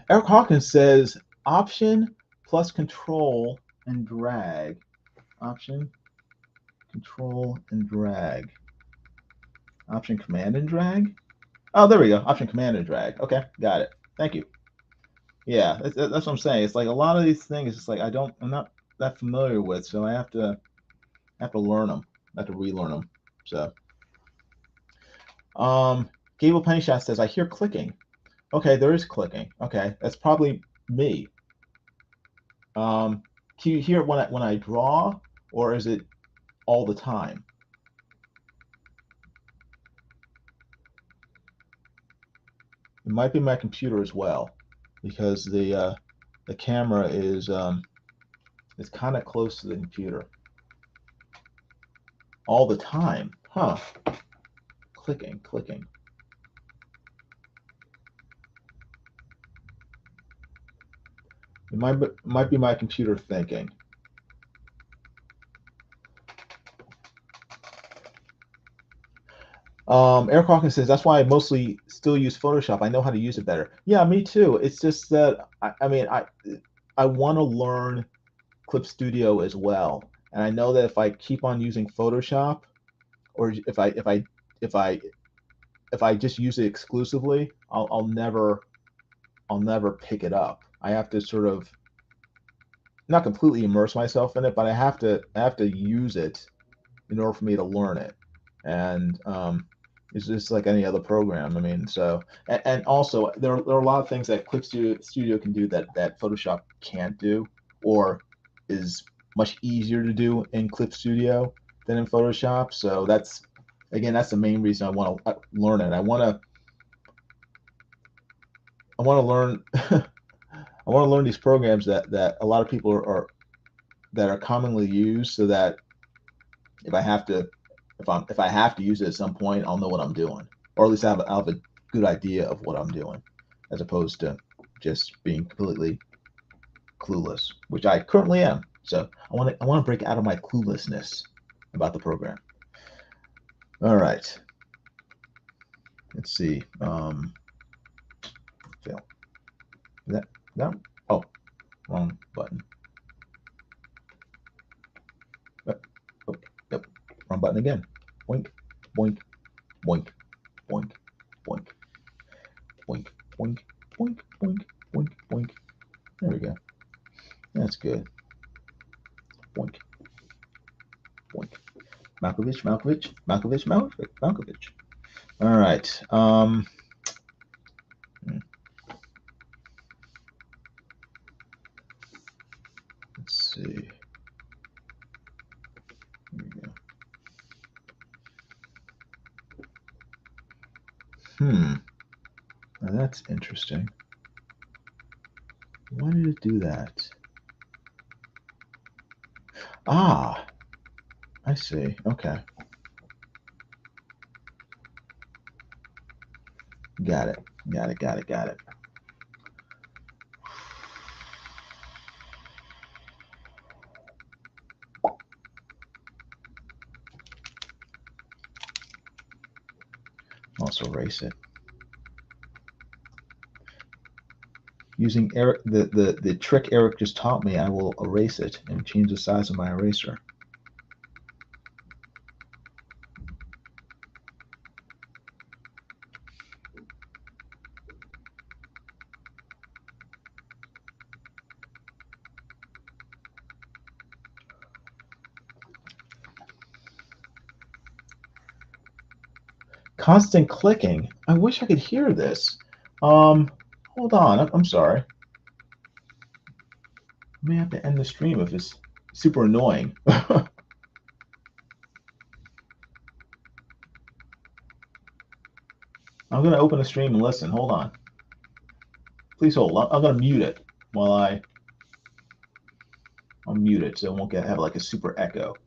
Eric Hawkins says Option plus Control and drag. Option, Control, and drag. Option, Command, and drag. Oh, there we go. Option, Command, and drag. Okay, got it. Thank you. Yeah, that's what I'm saying. It's like a lot of these things. It's like I'm not that familiar with, so I have to learn them. I have to relearn them. So, 𝗪𝗶𝗱𝗲𝗄 says I hear clicking. Okay, there is clicking. Okay, that's probably me. Do you hear it when I draw, or is it all the time? It might be my computer as well, because the camera is kind of close to the computer. All the time, huh? Clicking. It might be my computer thinking. Eric Hawkins says that's why I mostly still use Photoshop. I know how to use it better. Yeah, me too. It's just that I want to learn Clip Studio as well, and I know that if I keep on using Photoshop, or if I just use it exclusively, I'll never pick it up. I have to sort of not completely immerse myself in it, but I have to use it in order for me to learn it. And it's just like any other program. I mean, so and also there are a lot of things that Clip Studio can do that Photoshop can't do, or is much easier to do in Clip Studio than in Photoshop. So that's the main reason I want to learn it. I want to learn I want to learn these programs that a lot of people are that are commonly used, so that if I have to use it at some point, I'll know what I'm doing, or at least I'll have a good idea of what I'm doing, as opposed to just being completely clueless, which I currently am. So I want to break out of my cluelessness about the program. All right. Let's see. Fail. Is that no? Oh, wrong button. Oh, yep, wrong button again. Boink, boink, boink, boink, boink, boink, boink, boink, boink, boink, boink. There we go. That's good. Boink, boink. Malkovich. All right. that's interesting. Why did it do that? Ah, I see. Okay. Got it. Got it. Got it. Got it. Also erase it. Using Eric, the trick Eric just taught me, I will erase it and change the size of my eraser. Constant clicking. I wish I could hear this. Hold on. I'm sorry. I may have to end the stream if it's super annoying. I'm going to open the stream and listen. Hold on. Please hold. I'm going to mute it while I'll mute it so it won't have like a super echo.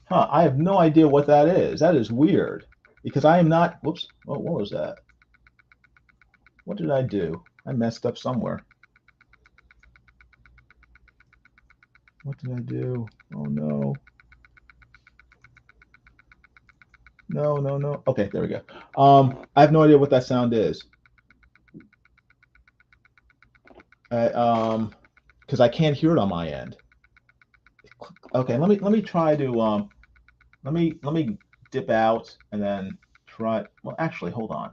Huh, I have no idea what that is. That is weird because I am not, whoops, oh, what was that? What did I do? I messed up somewhere. What did I do? Oh no. No, no, no. Okay, there we go. I have no idea what that sound is. Because I can't hear it on my end. Okay, let me try to let me dip out and then try. Well, actually, hold on.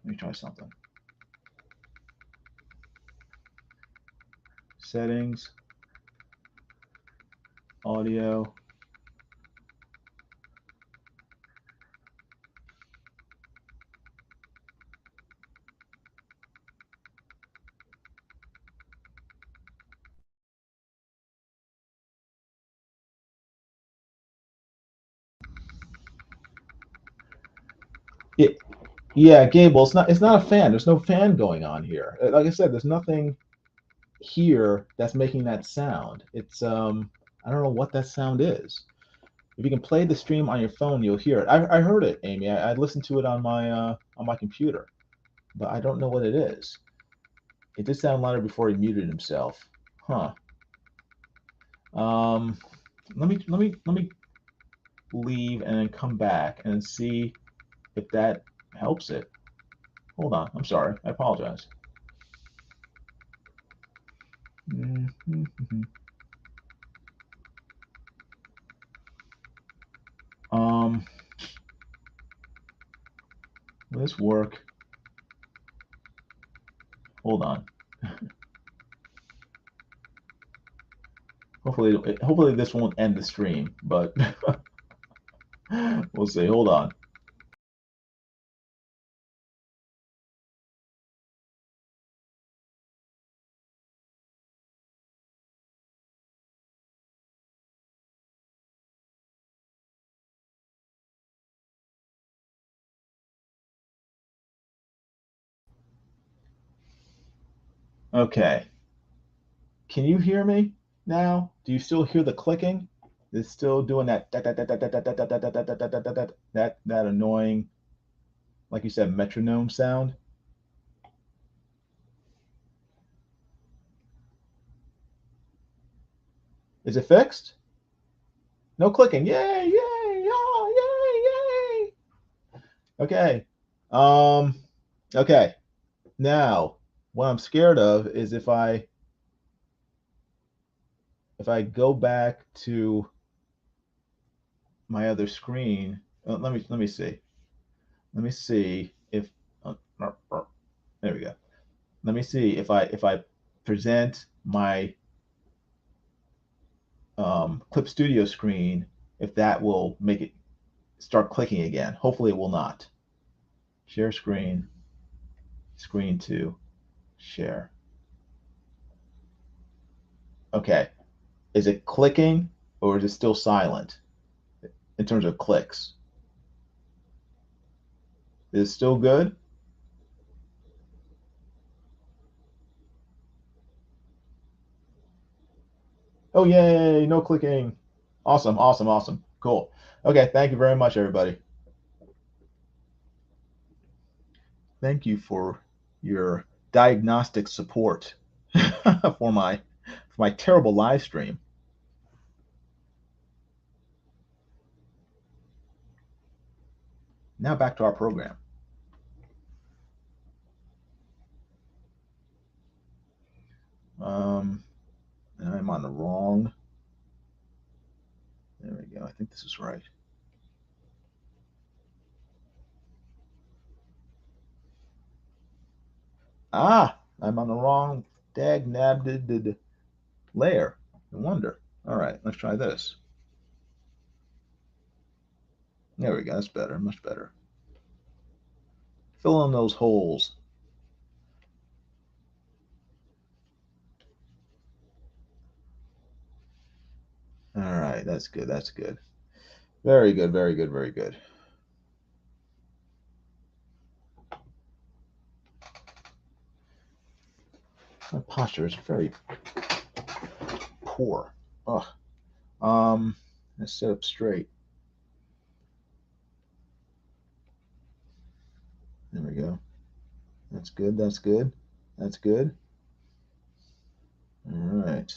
Let me try something. Settings, audio. Yeah, Gable, it's not a fan. There's no fan going on here. Like I said, there's nothing here that's making that sound. It's I don't know what that sound is. If you can play the stream on your phone, you'll hear it. I heard it, Amy. I listened to it on my computer, but I don't know what it is. It did sound louder before he muted himself. Huh. Let me leave and then come back and see if that helps it. Hold on. I'm sorry. I apologize. Will this work? Hold on. Hopefully this won't end the stream, but we'll see. Hold on. Okay. Can you hear me now? Do you still hear the clicking? It's still doing that annoying. like you said, metronome sound. Is it fixed? No clicking. Yay, yay, yeah, yay, yay. Okay. Okay. Now, what I'm scared of is if I go back to my other screen, let me see. Let me see if there we go. Let me see if I present my Clip Studio screen, if that will make it start clicking again. Hopefully it will not. Share screen, screen 2, share. Okay. Is it clicking or is it still silent in terms of clicks? Is it still good? Oh, yay, no clicking. Awesome, awesome, awesome. Cool. Okay, thank you very much, everybody. Thank you for your diagnostic support for my terrible live stream. Now back to our program. And I'm on the wrong. There we go. I think this is right. Ah, I'm on the wrong dag-nabbed layer. No wonder. All right, let's try this. There we go. That's better. Much better. Fill in those holes. All right, that's good. That's good. Very good. Very good. Very good. My posture is very poor. Ugh. Let's sit up straight. There we go. That's good. That's good. That's good. All right.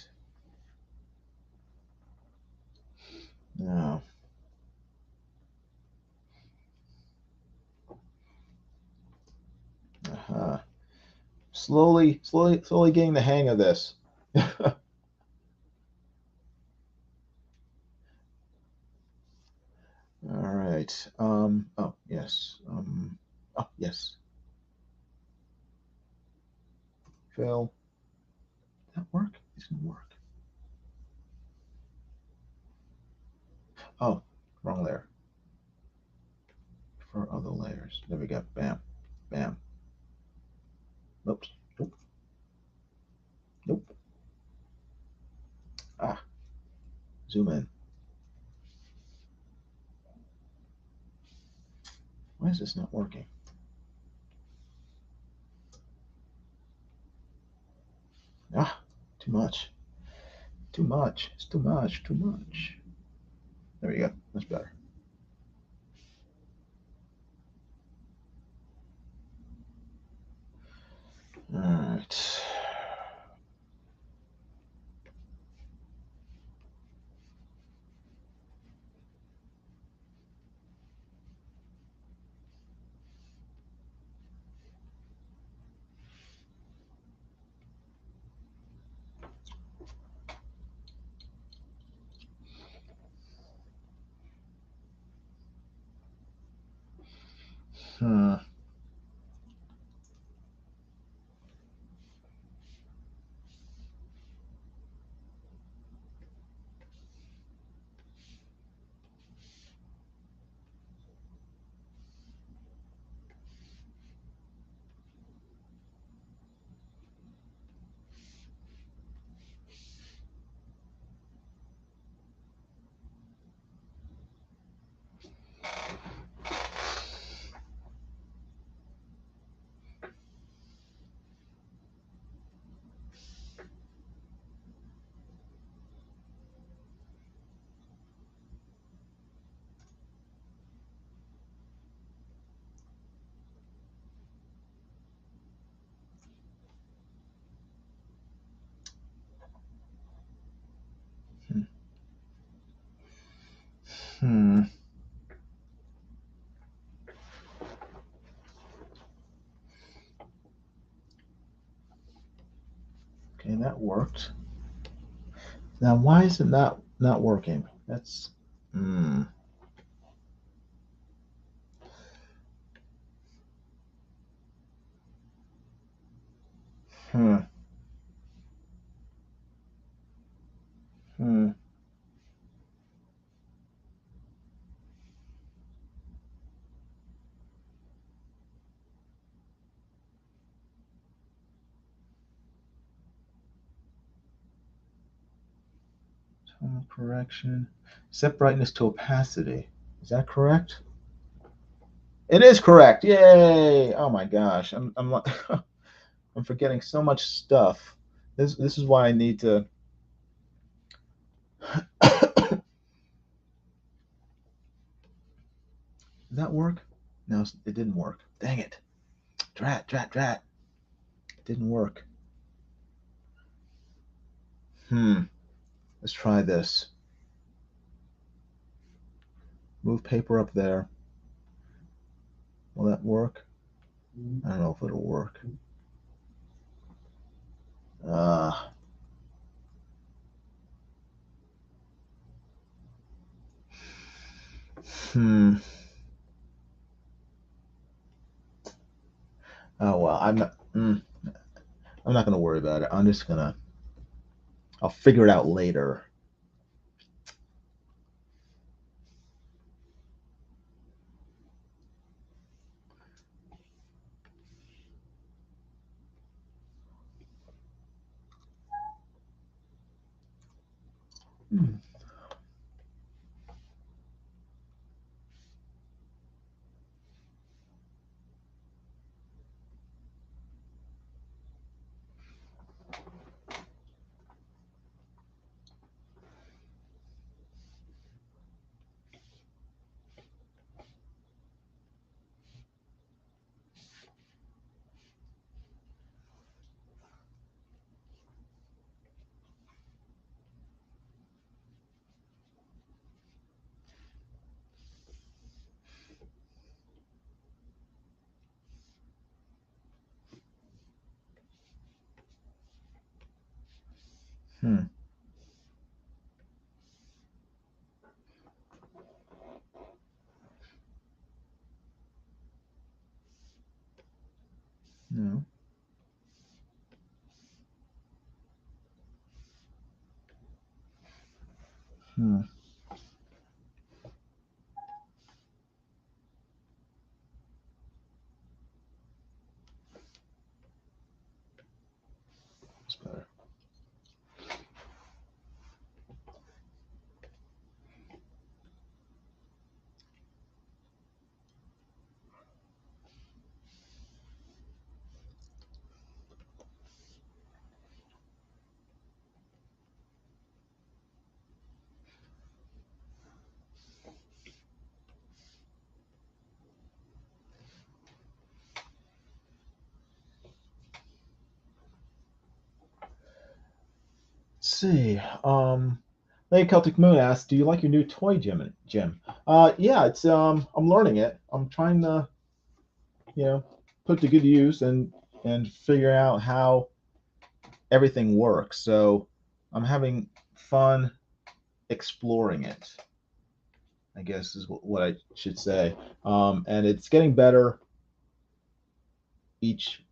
Now, slowly getting the hang of this. All right. Oh, yes. Oh, yes. Phil. Did that work? It didn't work. Oh, wrong layer. For other layers. There we go. Bam. Bam. Oops. Nope. Nope. Ah. Zoom in. Why is this not working? Ah, too much. Too much. It's too much. Too much. There we go. That's better. All right. Hmm. Okay, that worked. Now, why is it not working? That's hmm. Hmm. Hmm. Tone correction. Set brightness to opacity. Is that correct? It is correct. Yay! Oh my gosh, I'm I'm forgetting so much stuff. This is why I need to. Does that work? No, it didn't work. Dang it! Drat, drat, drat. It didn't work. Let's try this. Move paper up there. Will that work? I don't know if it'll work. Uh, hmm. Oh well, I'm not. I'm not gonna worry about it. I'm just gonna. I'll figure it out later. Hmm. Hmm. No. Hmm. That's better. Let's see. Lady Celtic Moon asks, "Do you like your new toy gym?" Yeah, it's I'm learning it. I'm trying to, you know, put to good use and figure out how everything works. So I'm having fun exploring it, I guess is what I should say. And it's getting better each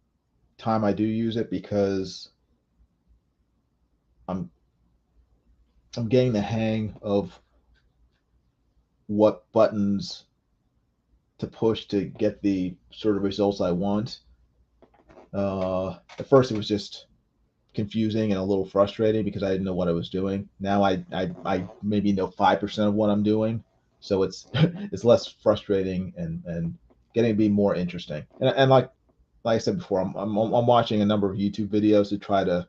time I do use it because I'm I'm getting the hang of what buttons to push to get the sort of results I want. At first, it was just confusing and a little frustrating because I didn't know what I was doing. Now I maybe know 5% of what I'm doing, so it's it's less frustrating and getting to be more interesting. And like I said before, I'm watching a number of YouTube videos to try to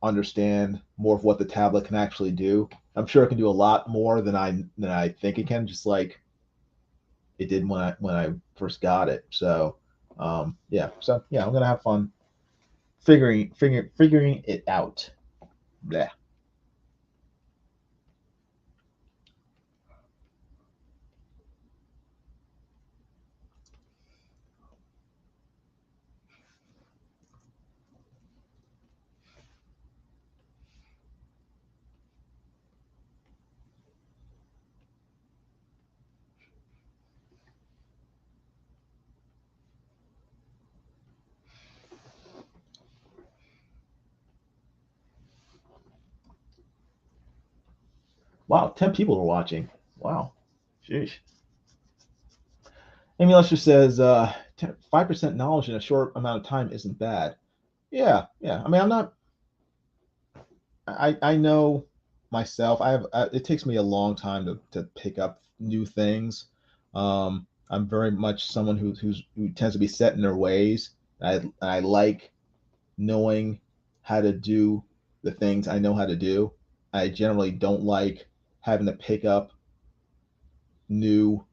understand more of what the tablet can actually do. I'm sure it can do a lot more than I think it can, just like it did when I first got it. So I'm gonna have fun figuring it out. Blah. Wow, 10 people are watching. Wow. Sheesh. Amy Lester says 5% knowledge in a short amount of time isn't bad. Yeah, yeah. I mean, I'm not. I know myself. I have. It takes me a long time to pick up new things. I'm very much someone who tends to be set in their ways. I like knowing how to do the things I know how to do. I generally don't like having to pick up new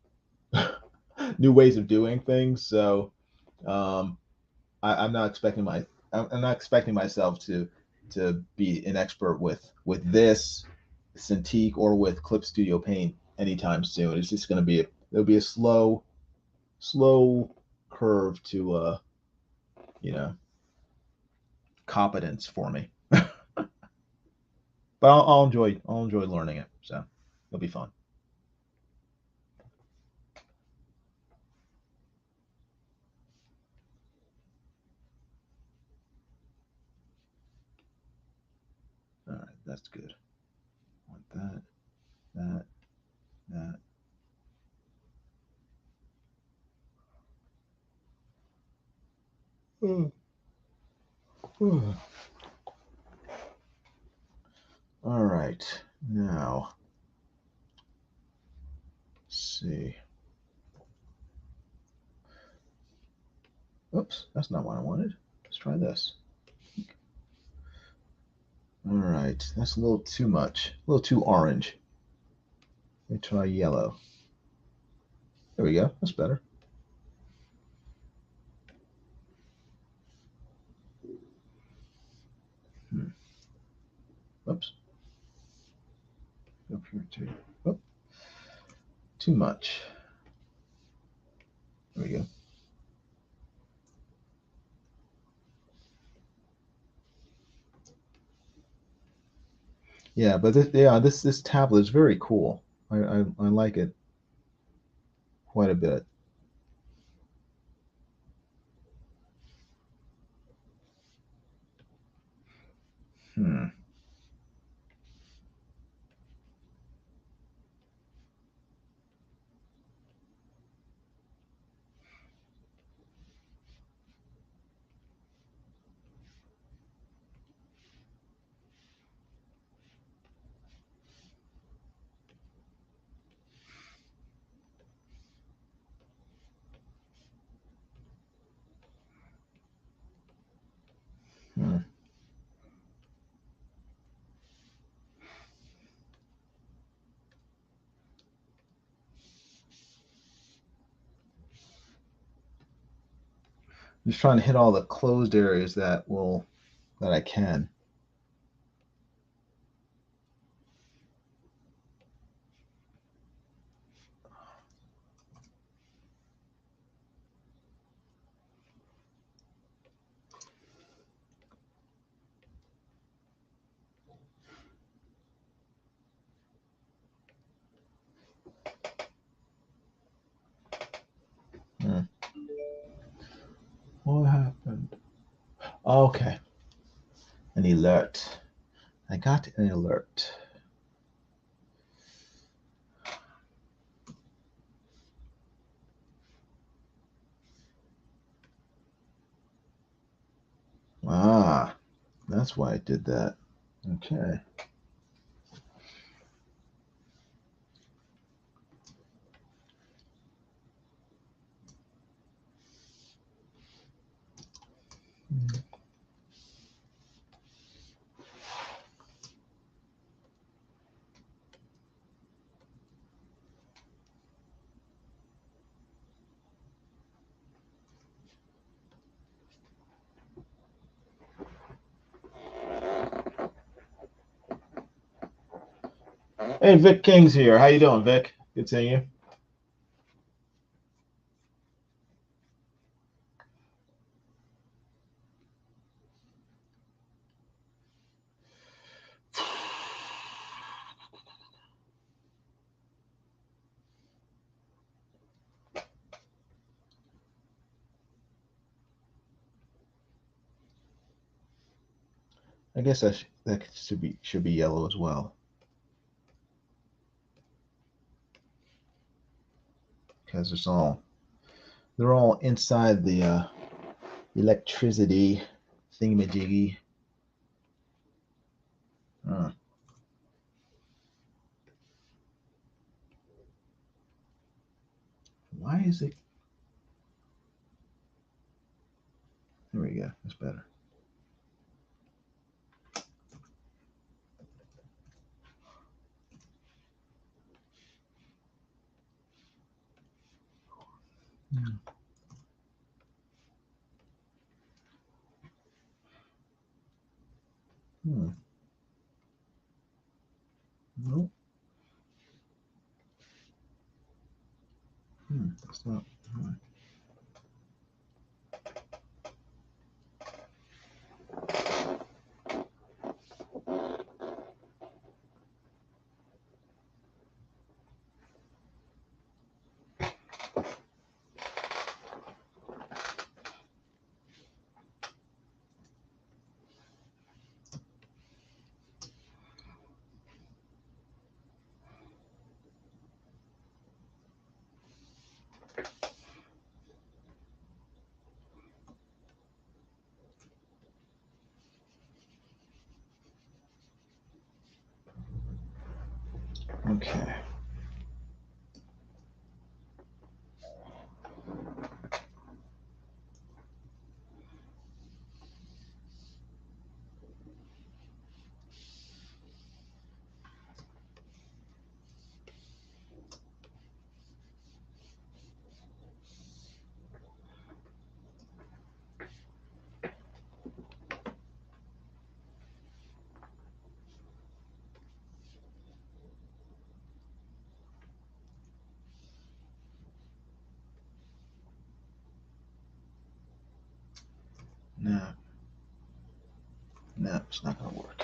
new ways of doing things. So um, I'm not expecting I'm not expecting myself to be an expert with this Cintiq or with Clip Studio Paint anytime soon. It's just going to be it'll be a slow curve to you know competence for me. But I'll enjoy learning it. So it'll be fun. All right, that's good. Want that, that, that. Mm. Mm. All right, now let's see. Oops, that's not what I wanted. Let's try this. All right, that's a little too much, a little too orange. Let me try yellow. There we go. That's better. Oops. Up here too. Oh, too much. There we go. Yeah, but this tablet is very cool. I like it quite a bit. Hmm. Hmm. I'm just trying to hit all the closed areas that I can. Hmm. What happened? Okay. An alert. I got an alert. Ah, that's why I did that. Okay. Hey, Vic King's here. How you doing, Vic? Good seeing you. I guess that should be yellow as well. because they're all inside the electricity thingamajiggy. Why is it? There we go. That's better. Nope. That's not. Okay. No, it's not going to work.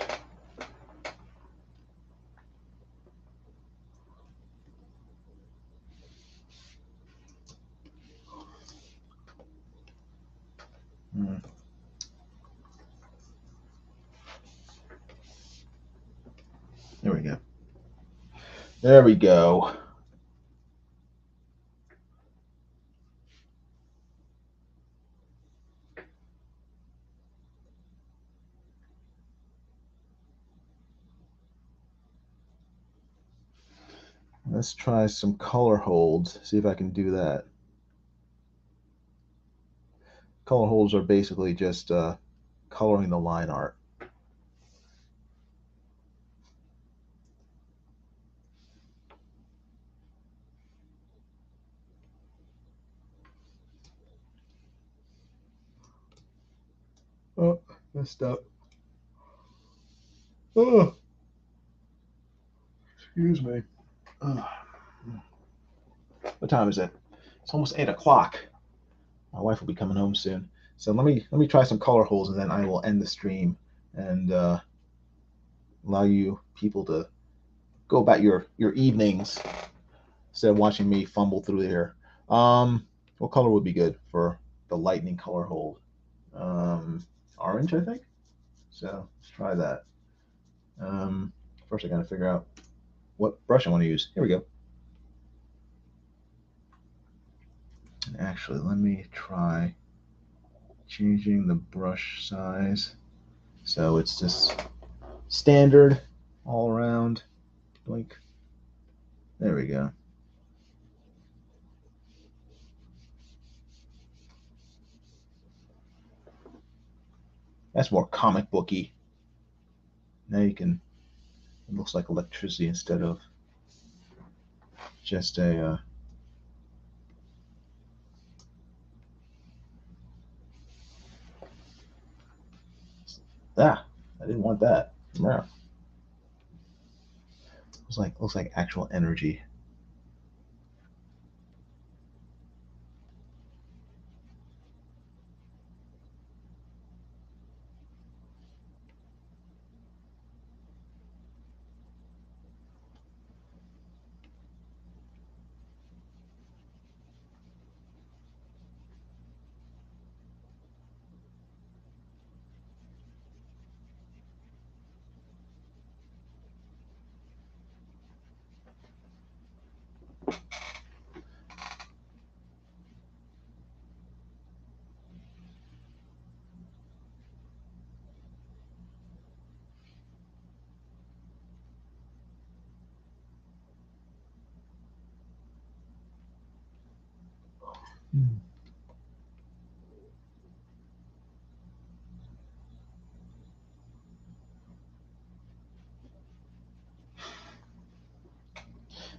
There we go. There we go. Let's try some color holds, see if I can do that. Color holds are basically just coloring the line art. Oh, messed up. Oh, excuse me. Oh. What time is it? It's almost 8 o'clock. My wife will be coming home soon. So let me try some color holds, and then I will end the stream and allow you people to go about your evenings instead of watching me fumble through here. What color would be good for the lightning color hold? Orange, I think. So let's try that. First, I got to figure out what brush I want to use. Here we go. And actually, let me try changing the brush size so it's just standard all around. Blink. There we go. That's more comic booky. Now you can, it looks like electricity instead of just a I didn't want that. Yeah. Looks like actual energy.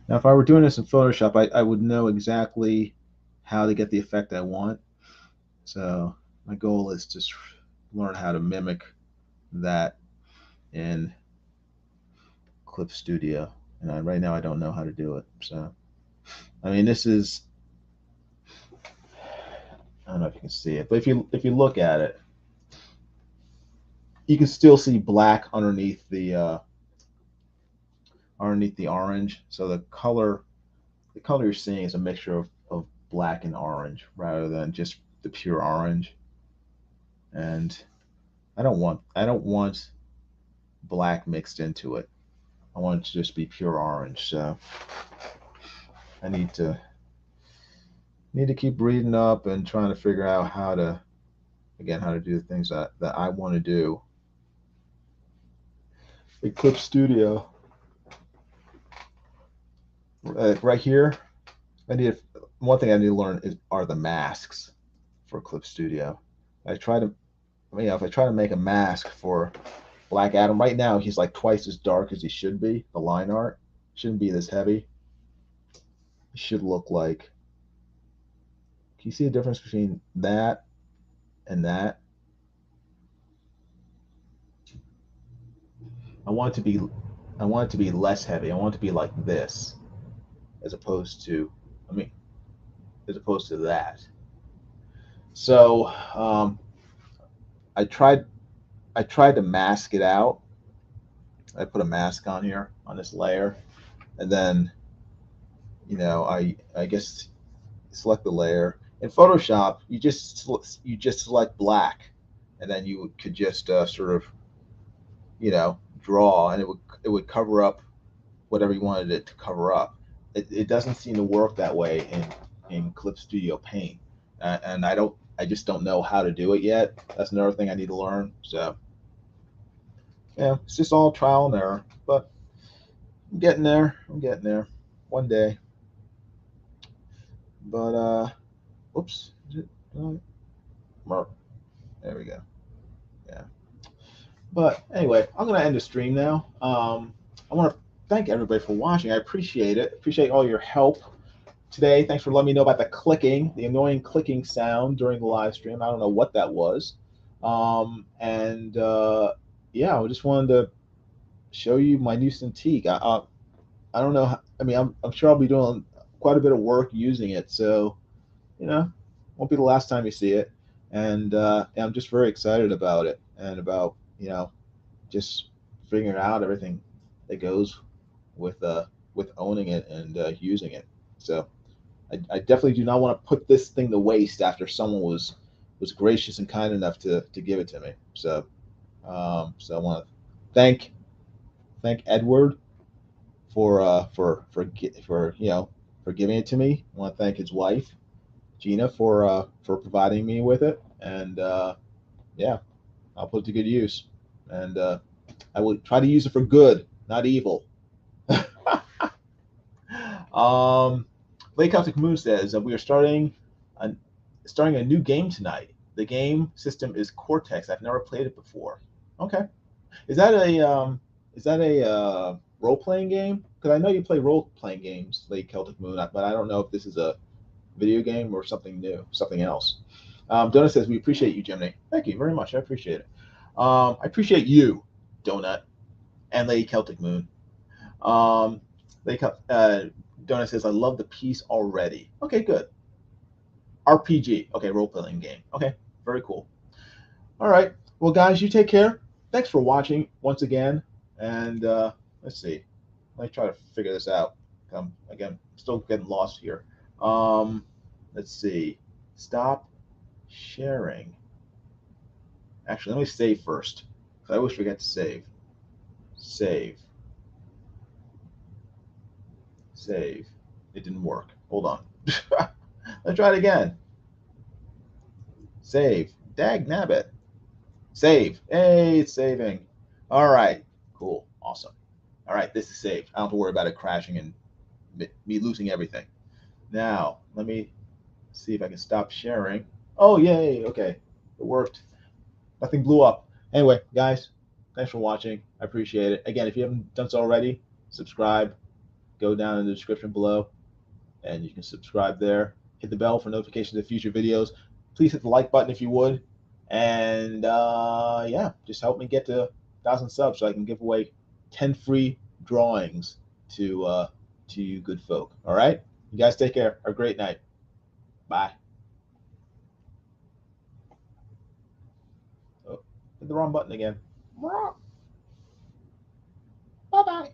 Now, if I were doing this in Photoshop, I would know exactly how to get the effect I want. So my goal is to learn how to mimic that in Clip Studio. And right now I don't know how to do it. So, I mean, this is, I don't know if you can see it, but if you look at it, you can still see black underneath the orange. So the color you're seeing is a mixture of black and orange rather than just the pure orange. And I don't want black mixed into it. I want it to just be pure orange. So I need to keep reading up and trying to figure out how to do the things that I want to do. In Clip Studio, right here, one thing I need to learn are the masks for Clip Studio. If I try to make a mask for Black Adam, right now he's like twice as dark as he should be. The line art shouldn't be this heavy. It should look like, can you see the difference between that and that? I want it to be less heavy. I want it to be like this, as opposed to that. So I tried to mask it out. I put a mask on here on this layer, and then I guess select the layer. In Photoshop, you just select black, and then you could just sort of draw, and it would cover up whatever you wanted it to cover up. It doesn't seem to work that way in Clip Studio Paint, and I just don't know how to do it yet. That's another thing I need to learn. So yeah, it's just all trial and error, but I'm getting there. One day. But oops, there we go. Yeah. But anyway, I'm gonna end the stream now. I want to thank everybody for watching. I appreciate it. Appreciate all your help today. Thanks for letting me know about the annoying clicking sound during the live stream. I don't know what that was. Yeah, I just wanted to show you my new Cintiq. I don't know. I mean, I'm sure I'll be doing quite a bit of work using it. So, won't be the last time you see it. And I'm just very excited about it and about, just figuring out everything that goes with owning it and using it. So I definitely do not want to put this thing to waste after someone was gracious and kind enough to give it to me. So so I want to thank Edward for giving it to me. I want to thank his wife Gina for providing me with it, and yeah, I'll put it to good use, and I will try to use it for good, not evil. 𝗍𝗃𝗧 says we are starting a new game tonight. The game system is Cortex. I've never played it before. Okay, is that a role-playing game? Because I know you play role-playing games, 𝗍𝗃𝗧, but I don't know if this is a video game or something new, something else. Donut says we appreciate you, Jiminy. Thank you very much. I appreciate it. I appreciate you, Donut, and 𝗍𝗃𝗧. Donut says I love the piece already. Okay, good. RPG. Okay, role-playing game. Okay, very cool. All right. Well, guys, you take care. Thanks for watching once again. And let's see. Let me try to figure this out. Again, still getting lost here. Let's see. Stop sharing. Actually, let me save first. I always forget to save. Save. It didn't work. Hold on. Let's try it again. Save. Dag nabbit. Save. Hey, it's saving. All right. Cool. Awesome. All right, this is saved. I don't have to worry about it crashing and me losing everything. Now, let me see if I can stop sharing. Oh, yay. Okay. It worked. Nothing blew up. Anyway, guys, thanks for watching. I appreciate it. Again, if you haven't done so already, subscribe. Go down in the description below, and you can subscribe there. Hit the bell for notifications of future videos. Please hit the like button if you would. And yeah, just help me get to 1,000 subs so I can give away 10 free drawings to you good folk. All right? You guys take care. Have a great night. Bye. Oh, hit the wrong button again. Bye-bye.